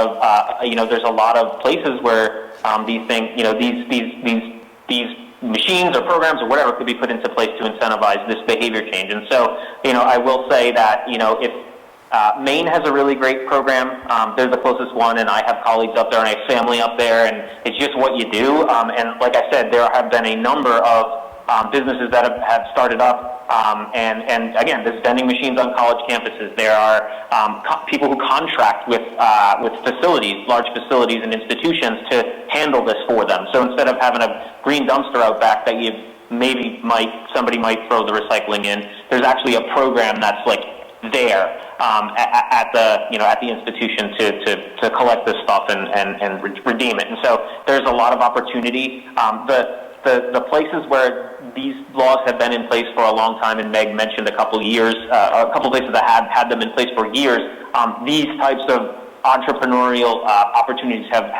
of places where these things, these machines or programs or whatever could be put into place to incentivize this behavior change. And so, I will say that if Maine has a really great program. They're the closest one, and I have colleagues up there, and I have family up there, and it's just what you do. And like I said, there have been a number of businesses that have started up, and again, there's vending machines on college campuses. There are people who contract with facilities, large facilities and institutions to handle this for them. So instead of having a green dumpster out back that somebody might throw the recycling in, there's actually a program that's like there at the institution to collect this stuff and redeem it. And so there's a lot of opportunity. The places where these laws have been in place for a long time, and Meg mentioned a couple places that have had them in place for years, these types of entrepreneurial opportunities have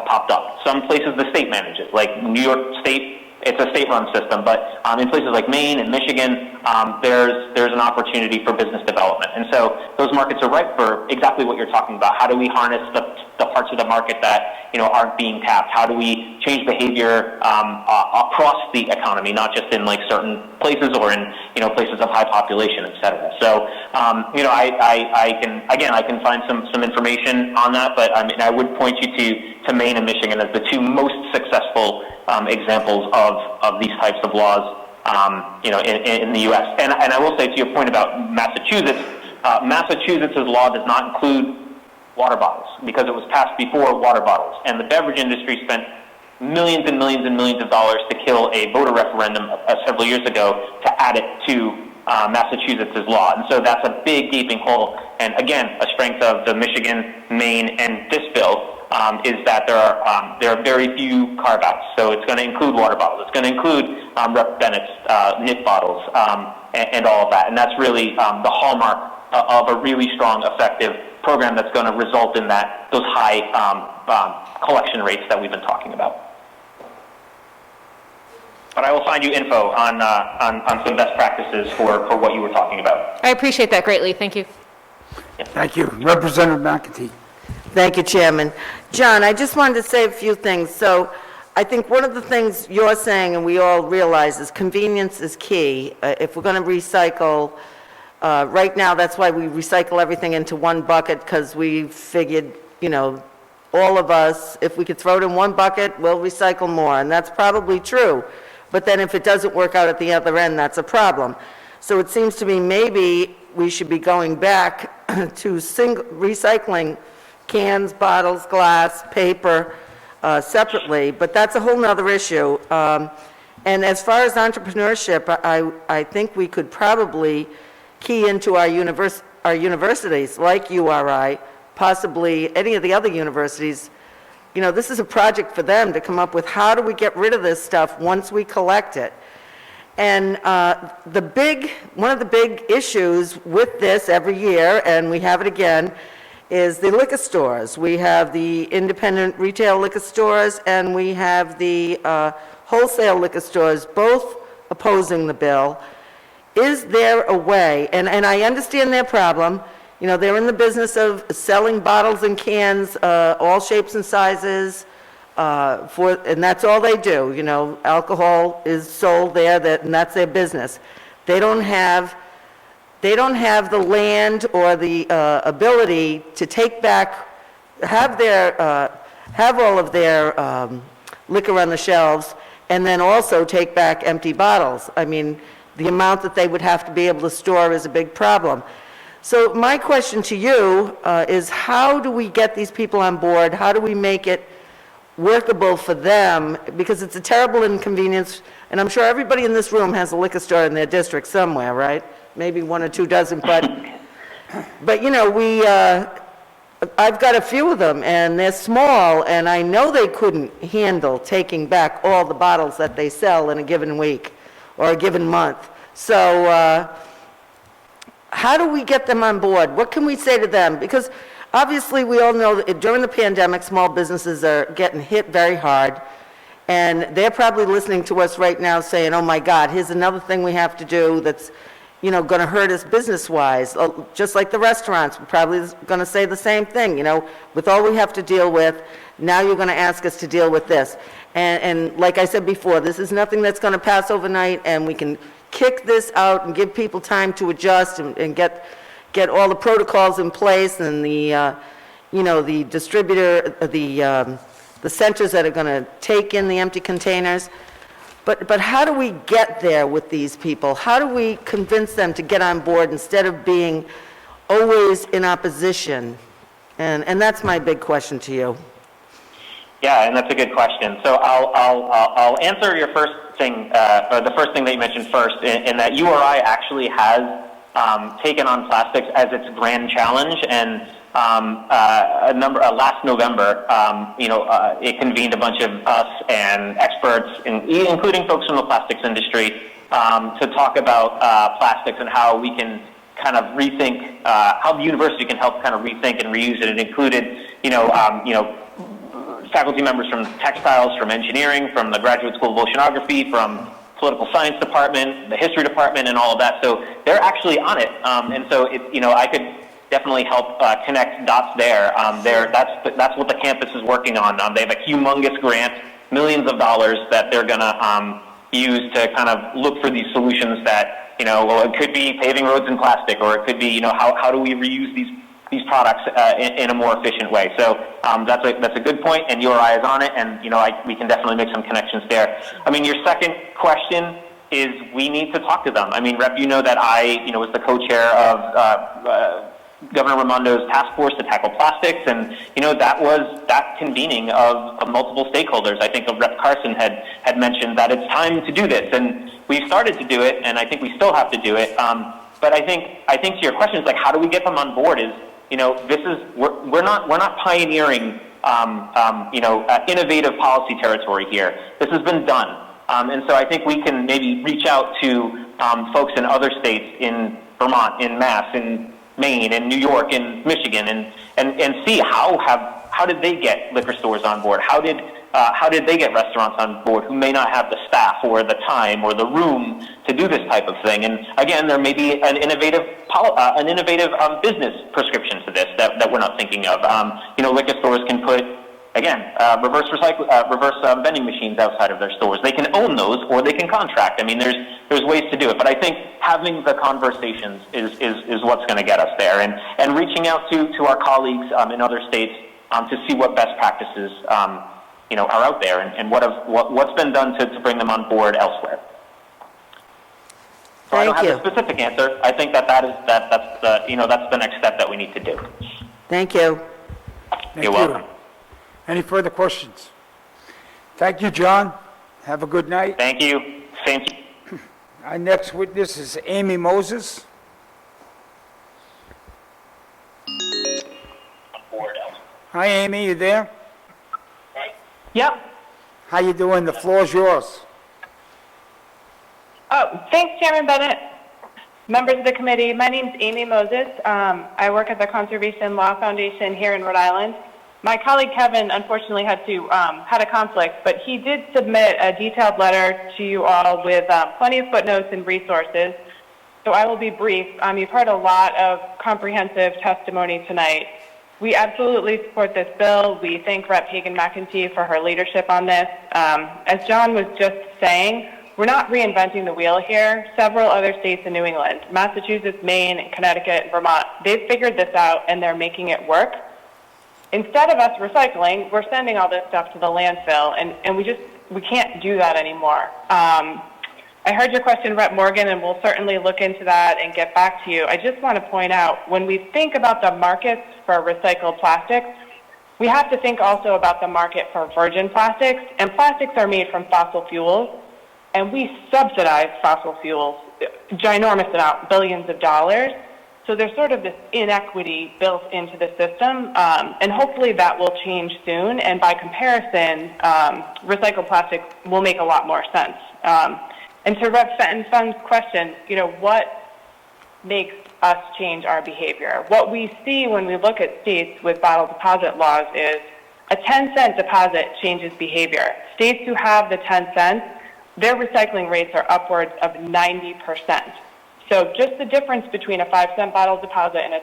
popped up. Some places the state manages, like New York State. It's a state-run system, but in places like Maine and Michigan, there's an opportunity for business development. And so those markets are ripe for exactly what you're talking about. How do we harness the parts of the market that aren't being tapped? How do we change behavior across the economy, not just in like certain places or in places of high population, et cetera? So I can find some information on that, but I would point you to Maine and Michigan as the two most successful examples of these types of laws, in the U.S. And I will say, to your point about Massachusetts, Massachusetts' law does not include water bottles because it was passed before water bottles, and the beverage industry spent millions and millions and millions of dollars to kill a voter referendum several years ago to add it to Massachusetts' law. And so that's a big gaping hole. And again, a strength of the Michigan, Maine, and this bill is that there are very few carve-outs. So it's going to include water bottles. It's going to include Rep. Bennett's nip bottles and all of that. And that's really the hallmark of a really strong, effective program that's going to result in those high collection rates that we've been talking about. But I will find you info on some best practices for what you were talking about. I appreciate that greatly. Thank you. Thank you. Representative McEntee. Thank you, Chairman. John, I just wanted to say a few things. So I think one of the things you're saying, and we all realize, is convenience is key. If we're going to recycle, right now, that's why we recycle everything into one bucket, because we figured, all of us, if we could throw it in one bucket, we'll recycle more, and that's probably true. But then if it doesn't work out at the other end, that's a problem. So it seems to me maybe we should be going back to recycling cans, bottles, glass, paper, separately, but that's a whole nother issue. And as far as entrepreneurship, I think we could probably key into our universities, like URI, possibly any of the other universities. This is a project for them to come up with how do we get rid of this stuff once we collect it. And one of the big issues with this every year, and we have it again, is the liquor stores. We have the independent retail liquor stores, and we have the wholesale liquor stores, both opposing the bill. Is there a way, and I understand their problem, they're in the business of selling bottles and cans, all shapes and sizes, and that's all they do. Alcohol is sold there, and that's their business. They don't have the land or the ability to take back, have all of their liquor on the shelves, and then also take back empty bottles. I mean, the amount that they would have to be able to store is a big problem. So my question to you is, how do we get these people on board? How do we make it workable for them? Because it's a terrible inconvenience, and I'm sure everybody in this room has a liquor store in their district somewhere, right? Maybe one or two doesn't, but I've got a few of them, and they're small, and I know they couldn't handle taking back all the bottles that they sell in a given week or a given month. So how do we get them on board? What can we say to them? Because obviously, we all know that during the pandemic, small businesses are getting hit very hard, and they're probably listening to us right now saying, oh my God, here's another thing we have to do that's, you know, going to hurt us business-wise. Just like the restaurants, we're probably going to say the same thing, you know, with all we have to deal with, now you're going to ask us to deal with this. And like I said before, this is nothing that's going to pass overnight, and we can kick this out and give people time to adjust and get all the protocols in place, and the, you know, the distributor, the centers that are going to take in the empty containers. But how do we get there with these people? How do we convince them to get on board instead of being always in opposition? And that's my big question to you. Yeah, and that's a good question. So I'll answer your first thing, or the first thing that you mentioned first, in that URI actually has taken on plastics as its grand challenge, and last November, it convened a bunch of us and experts, including folks from the plastics industry, to talk about plastics and how we can kind of rethink, how the university can help kind of rethink and reuse it. It included, faculty members from textiles, from engineering, from the Graduate School of Oceanography, from political science department, the history department, and all of that. So they're actually on it, and so I could definitely help connect dots there. That's what the campus is working on. They have a humongous grant, millions of dollars that they're going to use to kind of look for these solutions that, it could be paving roads in plastic, or it could be, how do we reuse these products in a more efficient way. So that's a good point, and URI is on it, and we can definitely make some connections there. I mean, your second question is we need to talk to them. I mean, Rep, that I was the co-chair of Governor Raimondo's task force to tackle plastics, and that was that convening of multiple stakeholders. I think Rep Carson had mentioned that it's time to do this, and we've started to do it, and I think we still have to do it. But I think to your question is like, how do we get them on board? Is we're not pioneering innovative policy territory here. This has been done, and so I think we can maybe reach out to folks in other states, in Vermont, in Mass, in Maine, in New York, in Michigan, and see how did they get liquor stores on board? How did they get restaurants on board who may not have the staff or the time or the room to do this type of thing? And again, there may be an innovative business prescription to this that we're not thinking of. Liquor stores can put, again, reverse vending machines outside of their stores. They can own those, or they can contract. I mean, there's ways to do it. But I think having the conversations is what's going to get us there, and reaching out to our colleagues in other states to see what best practices are out there, and what's been done to bring them on board elsewhere. So I don't have a specific answer. I think that's the next step that we need to do. Thank you. You're welcome. Any further questions? Thank you, John. Have a good night. Thank you. Same to you. Our next witness is Amy Moses. Hi, Amy, you there? Yep. How you doing? The floor's yours. Oh, thanks, Chairman Bennett. Members of the committee, my name's Amy Moses. I work at the Conservation Law Foundation here in Rhode Island. My colleague Kevin unfortunately had a conflict, but he did submit a detailed letter to you all with plenty of footnotes and resources. So I will be brief. You've heard a lot of comprehensive testimony tonight. We absolutely support this bill. We thank Rep Hagan McEntee for her leadership on this. As John was just saying, we're not reinventing the wheel here. Several other states in New England, Massachusetts, Maine, Connecticut, and Vermont, they've figured this out and they're making it work. Instead of us recycling, we're sending all this stuff to the landfill, and we can't do that anymore. I heard your question, Rep Morgan, and we'll certainly look into that and get back to you. I just want to point out, when we think about the markets for recycled plastics, we have to think also about the market for virgin plastics, and plastics are made from fossil fuels, and we subsidize fossil fuels, ginormous amount, billions of dollars. So there's sort of this inequity built into the system, and hopefully that will change soon. And by comparison, recycled plastic will make a lot more sense. And to Rep. Fenton's question, what makes us change our behavior? What we see when we look at states with bottle deposit laws is a 10-cent deposit changes behavior. States who have the 10 cents, their recycling rates are upwards of 90%. So just the difference between a 5-cent bottle deposit and a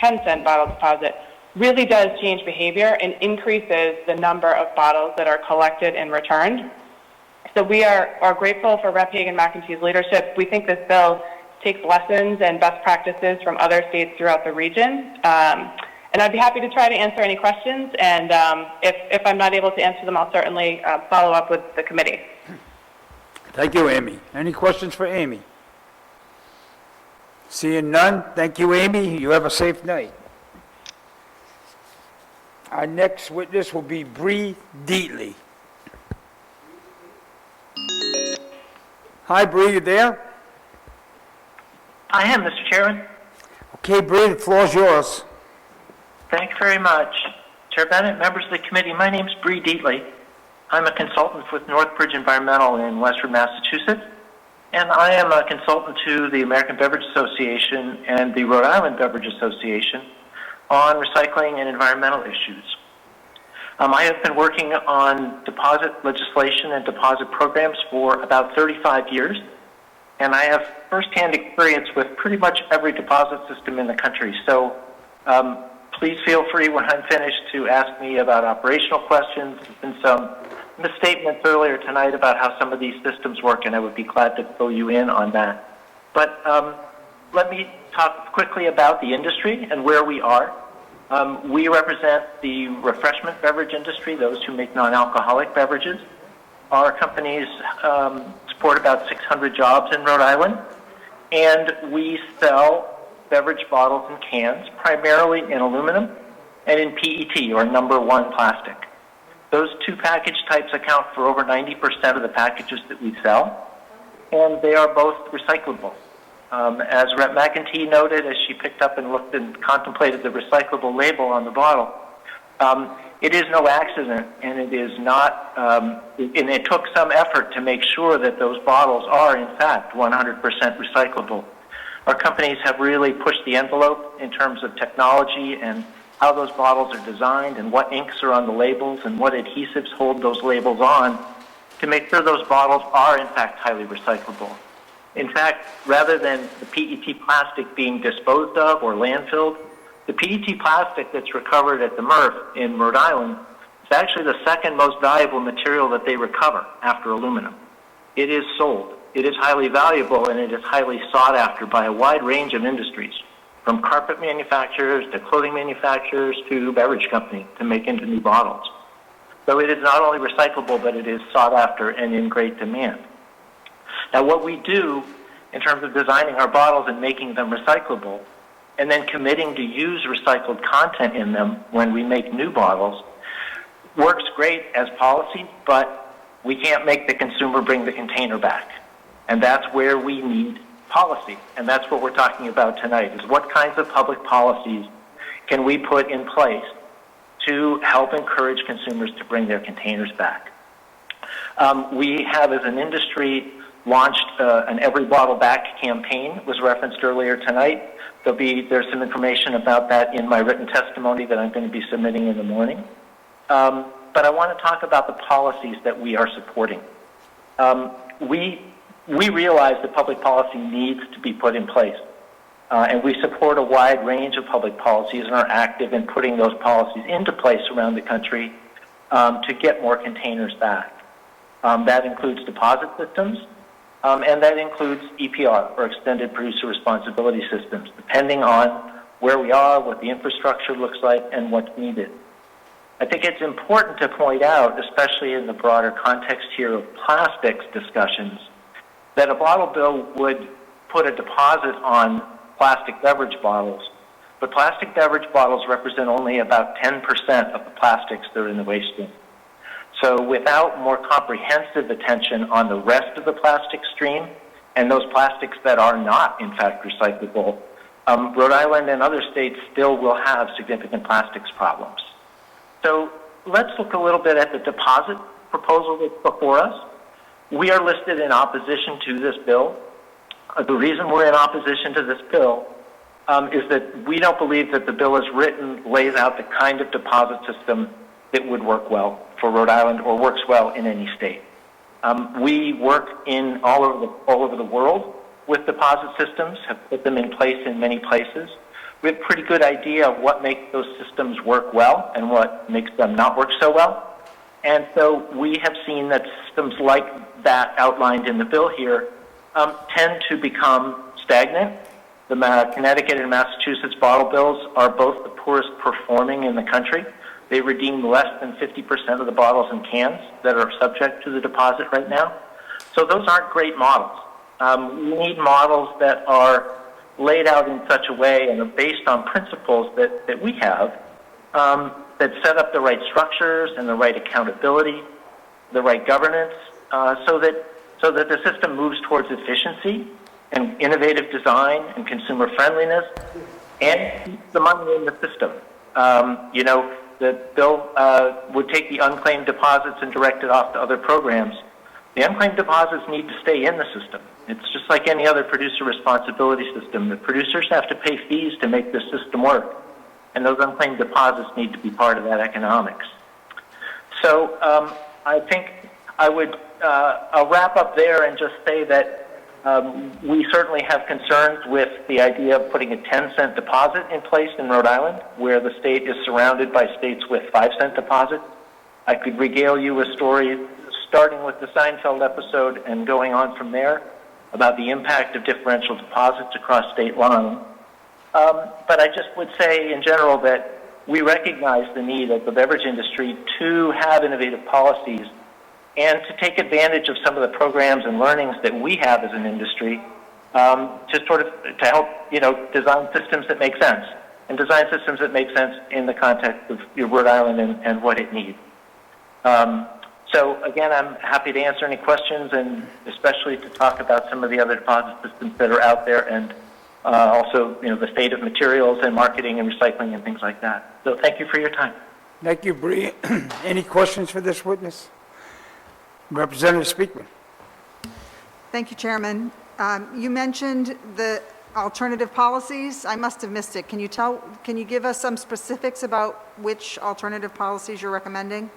10-cent bottle deposit really does change behavior and increases the number of bottles that are collected and returned. So we are grateful for Rep. Hagan McEntee's leadership. We think this bill takes lessons and best practices from other states throughout the region. And I'd be happy to try to answer any questions. And if I'm not able to answer them, I'll certainly follow up with the committee. Thank you, Amy. Any questions for Amy? Seeing none, thank you, Amy. You have a safe night. Our next witness will be Bree Deatley. Hi, Bree, you there? I am, Mr. Chairman. Okay, Bree, the floor is yours. Thank you very much. Chair Bennett, members of the committee, my name is Bree Deatley. I'm a consultant with Northbridge Environmental in Westford, Massachusetts, and I am a consultant to the American Beverage Association and the Rhode Island Beverage Association on recycling and environmental issues. I have been working on deposit legislation and deposit programs for about 35 years, and I have firsthand experience with pretty much every deposit system in the country. So please feel free when I'm finished to ask me about operational questions. There's been some misstatements earlier tonight about how some of these systems work, and I would be glad to fill you in on that. But let me talk quickly about the industry and where we are. We represent the refreshment beverage industry, those who make non-alcoholic beverages. Our companies support about 600 jobs in Rhode Island, and we sell beverage bottles and cans primarily in aluminum and in PET, or number 1 plastic. Those two package types account for over 90% of the packages that we sell, and they are both recyclable. As Rep. McEntee noted, as she picked up and looked and contemplated the recyclable label on the bottle, it is no accident, and it is not, and it took some effort to make sure that those bottles are, in fact, 100% recyclable. Our companies have really pushed the envelope in terms of technology and how those bottles are designed and what inks are on the labels and what adhesives hold those labels on to make sure those bottles are, in fact, highly recyclable. In fact, rather than the PET plastic being disposed of or landfilled, the PET plastic that's recovered at the MRF in Rhode Island is actually the second most valuable material that they recover after aluminum. It is sold. It is highly valuable, and it is highly sought after by a wide range of industries, from carpet manufacturers to clothing manufacturers to beverage companies to make into new bottles. So it is not only recyclable, but it is sought after and in great demand. Now, what we do in terms of designing our bottles and making them recyclable, and then committing to use recycled content in them when we make new bottles, works great as policy, but we can't make the consumer bring the container back. And that's where we need policy. And that's what we're talking about tonight, is what kinds of public policies can we put in place to help encourage consumers to bring their containers back. We have, as an industry, launched an Every Bottle Back campaign, was referenced earlier tonight. There's some information about that in my written testimony that I'm going to be submitting in the morning. But I want to talk about the policies that we are supporting. We realize that public policy needs to be put in place. And we support a wide range of public policies and are active in putting those policies into place around the country to get more containers back. That includes deposit systems, and that includes EPR, or Extended Producer Responsibility Systems, depending on where we are, what the infrastructure looks like, and what's needed. I think it's important to point out, especially in the broader context here of plastics discussions, that a bottle bill would put a deposit on plastic beverage bottles, but plastic beverage bottles represent only about 10% of the plastics that are in the waste stream. So without more comprehensive attention on the rest of the plastic stream and those plastics that are not, in fact, recyclable, Rhode Island and other states still will have significant plastics problems. So let's look a little bit at the deposit proposal that's before us. We are listed in opposition to this bill. The reason we're in opposition to this bill is that we don't believe that the bill as written lays out the kind of deposit system that would work well for Rhode Island or works well in any state. We work in all over the world with deposit systems, have put them in place in many places. We have a pretty good idea of what makes those systems work well and what makes them not work so well. And so we have seen that systems like that outlined in the bill here tend to become stagnant. The Connecticut and Massachusetts bottle bills are both the poorest performing in the country. They redeem less than 50% of the bottles and cans that are subject to the deposit right now. So those aren't great models. We need models that are laid out in such a way and are based on principles that we have that set up the right structures and the right accountability, the right governance, so that the system moves towards efficiency and innovative design and consumer friendliness and keeps the money in the system. The bill would take the unclaimed deposits and direct it off to other programs. The unclaimed deposits need to stay in the system. It's just like any other producer responsibility system. The producers have to pay fees to make this system work, and those unclaimed deposits need to be part of that economics. So I think I'll wrap up there and just say that we certainly have concerns with the idea of putting a 10-cent deposit in place in Rhode Island, where the state is surrounded by states with 5-cent deposits. I could regale you a story starting with the Seinfeld episode and going on from there about the impact of differential deposits across state lines. But I just would say in general that we recognize the need of the beverage industry to have innovative policies and to take advantage of some of the programs and learnings that we have as an industry to help design systems that make sense, and design systems that make sense in the context of Rhode Island and what it needs. So again, I'm happy to answer any questions, and especially to talk about some of the other deposit systems that are out there, and also the state of materials and marketing and recycling and things like that. So thank you for your time. Thank you, Bree. Any questions for this witness? Representative Speakman. Thank you, Chairman. You mentioned the alternative policies. I must have missed it. Can you give us some specifics about which alternative policies you're recommending?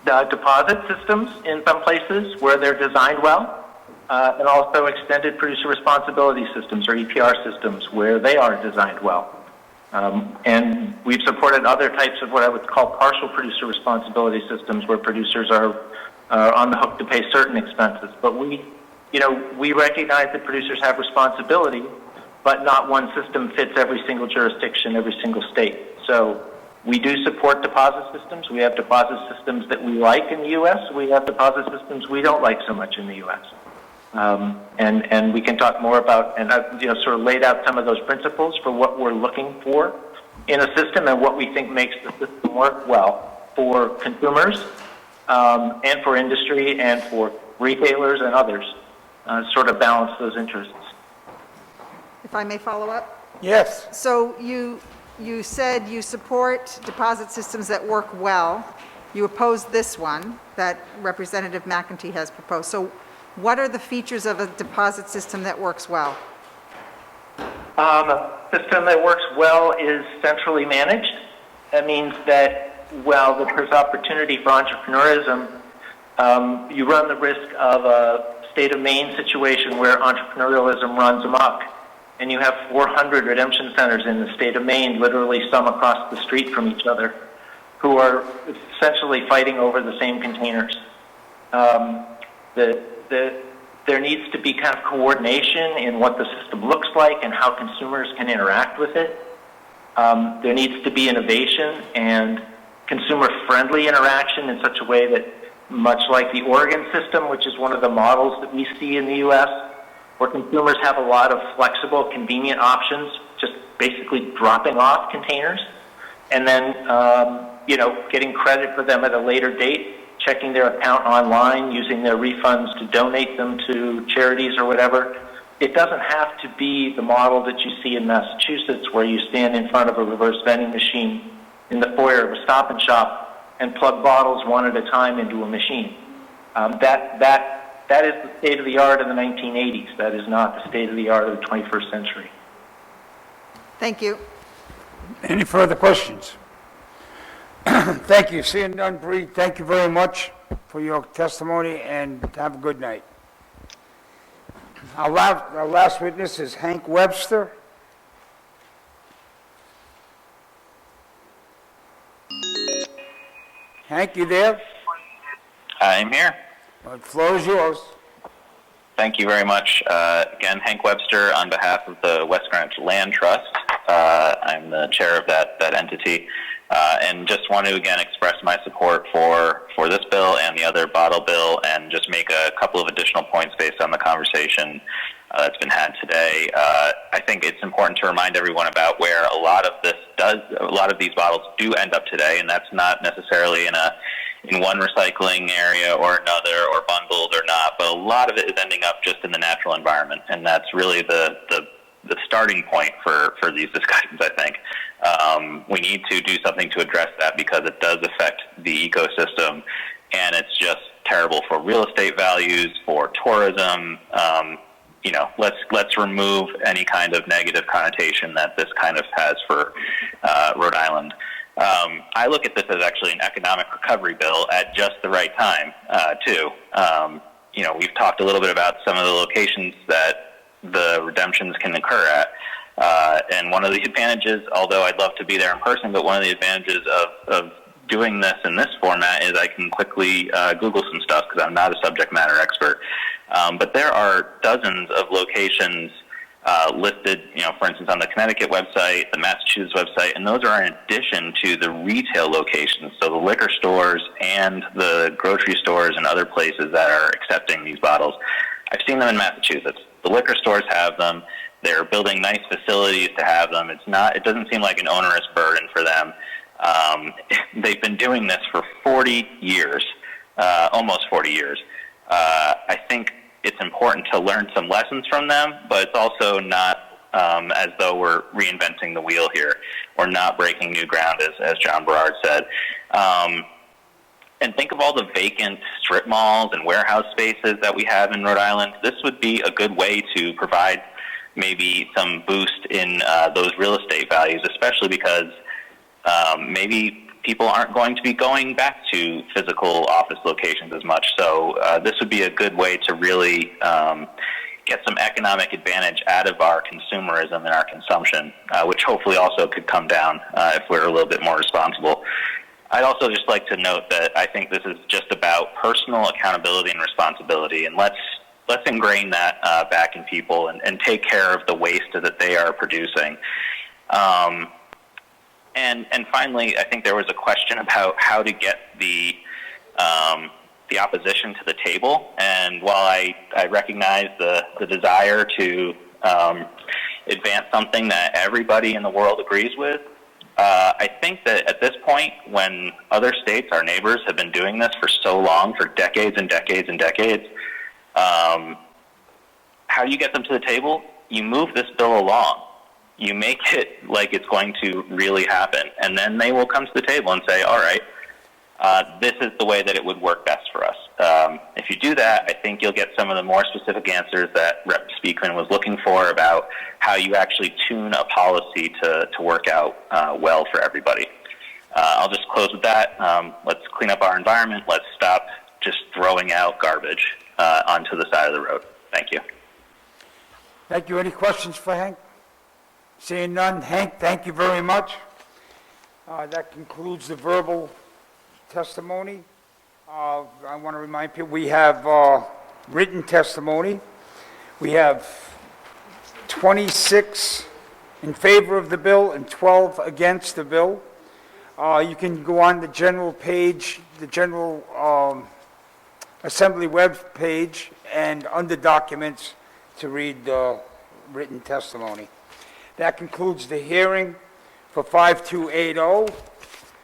The deposit systems in some places where they're designed well, and also extended producer responsibility systems or EPR systems where they are designed well. And we've supported other types of what I would call partial producer responsibility systems where producers are on the hook to pay certain expenses. But we recognize that producers have responsibility, but not one system fits every single jurisdiction, every single state. So we do support deposit systems. We have deposit systems that we like in the U.S. We have deposit systems we don't like so much in the U.S. And we can talk more about, and I've sort of laid out some of those principles for what we're looking for in a system and what we think makes the system work well for consumers and for industry and for retailers and others, sort of balance those interests. If I may follow up? Yes. So you said you support deposit systems that work well. You oppose this one that Representative McEntee has proposed. So what are the features of a deposit system that works well? A system that works well is centrally managed. That means that while there's opportunity for entrepreneurism, you run the risk of a state of Maine situation where entrepreneurialism runs amok. And you have 400 redemption centers in the state of Maine, literally some across the street from each other, who are essentially fighting over the same containers. There needs to be kind of coordination in what the system looks like and how consumers can interact with it. There needs to be innovation and consumer-friendly interaction in such a way that, much like the Oregon system, which is one of the models that we see in the U.S., where consumers have a lot of flexible, convenient options, just basically dropping off containers, and then getting credit for them at a later date, checking their account online, using their refunds to donate them to charities or whatever. It doesn't have to be the model that you see in Massachusetts where you stand in front of a reverse vending machine in the foyer of a Stop and Shop and plug bottles one at a time into a machine. That is the state of the art of the 1980s. That is not the state of the art of the 21st century. Thank you. Any further questions? Thank you. Seeing none, Bree, thank you very much for your testimony, and have a good night. Our last witness is Hank Webster. Hank, you there? I'm here. The floor is yours. Thank you very much. Again, Hank Webster on behalf of the West Greenwich Land Trust. I'm the chair of that entity. And just want to again express my support for this bill and the other bottle bill, and just make a couple of additional points based on the conversation that's been had today. I think it's important to remind everyone about where a lot of these bottles do end up today, and that's not necessarily in one recycling area or another, or bundled or not, but a lot of it is ending up just in the natural environment, and that's really the starting point for these discussions, I think. We need to do something to address that because it does affect the ecosystem, and it's just terrible for real estate values, for tourism. Let's remove any kind of negative connotation that this kind of has for Rhode Island. I look at this as actually an economic recovery bill at just the right time, too. We've talked a little bit about some of the locations that the redemptions can occur at. And one of the advantages, although I'd love to be there in person, but one of the advantages of doing this in this format is I can quickly Google some stuff because I'm not a subject matter expert. But there are dozens of locations listed, for instance, on the Connecticut website, the Massachusetts website, and those are in addition to the retail locations, so the liquor stores and the grocery stores and other places that are accepting these bottles. I've seen them in Massachusetts. The liquor stores have them. They're building nice facilities to have them. It doesn't seem like an onerous burden for them. They've been doing this for 40 years, almost 40 years. I think it's important to learn some lessons from them, but it's also not as though we're reinventing the wheel here. We're not breaking new ground, as John Berard said. And think of all the vacant strip malls and warehouse spaces that we have in Rhode Island. This would be a good way to provide maybe some boost in those real estate values, especially because maybe people aren't going to be going back to physical office locations as much. So this would be a good way to really get some economic advantage out of our consumerism and our consumption, which hopefully also could come down if we're a little bit more responsible. I'd also just like to note that I think this is just about personal accountability and responsibility, and let's ingrain that back in people and take care of the waste that they are producing. And finally, I think there was a question about how to get the opposition to the table. And while I recognize the desire to advance something that everybody in the world agrees with, I think that at this point, when other states, our neighbors, have been doing this for so long, for decades and decades and decades, how do you get them to the table? You move this bill along. You make it like it's going to really happen, and then they will come to the table and say, all right, this is the way that it would work best for us. If you do that, I think you'll get some of the more specific answers that Rep. Speakman was looking for about how you actually tune a policy to work out well for everybody. I'll just close with that. Let's clean up our environment. Let's stop just throwing out garbage onto the side of the road. Thank you. Thank you. Any questions for Hank? Seeing none, Hank, thank you very much. That concludes the verbal testimony. I want to remind people we have written testimony. We have 26 in favor of the bill and 12 against the bill. You can go on the general page, the general Assembly web page, and under documents to read the written testimony. That concludes the hearing for 5280.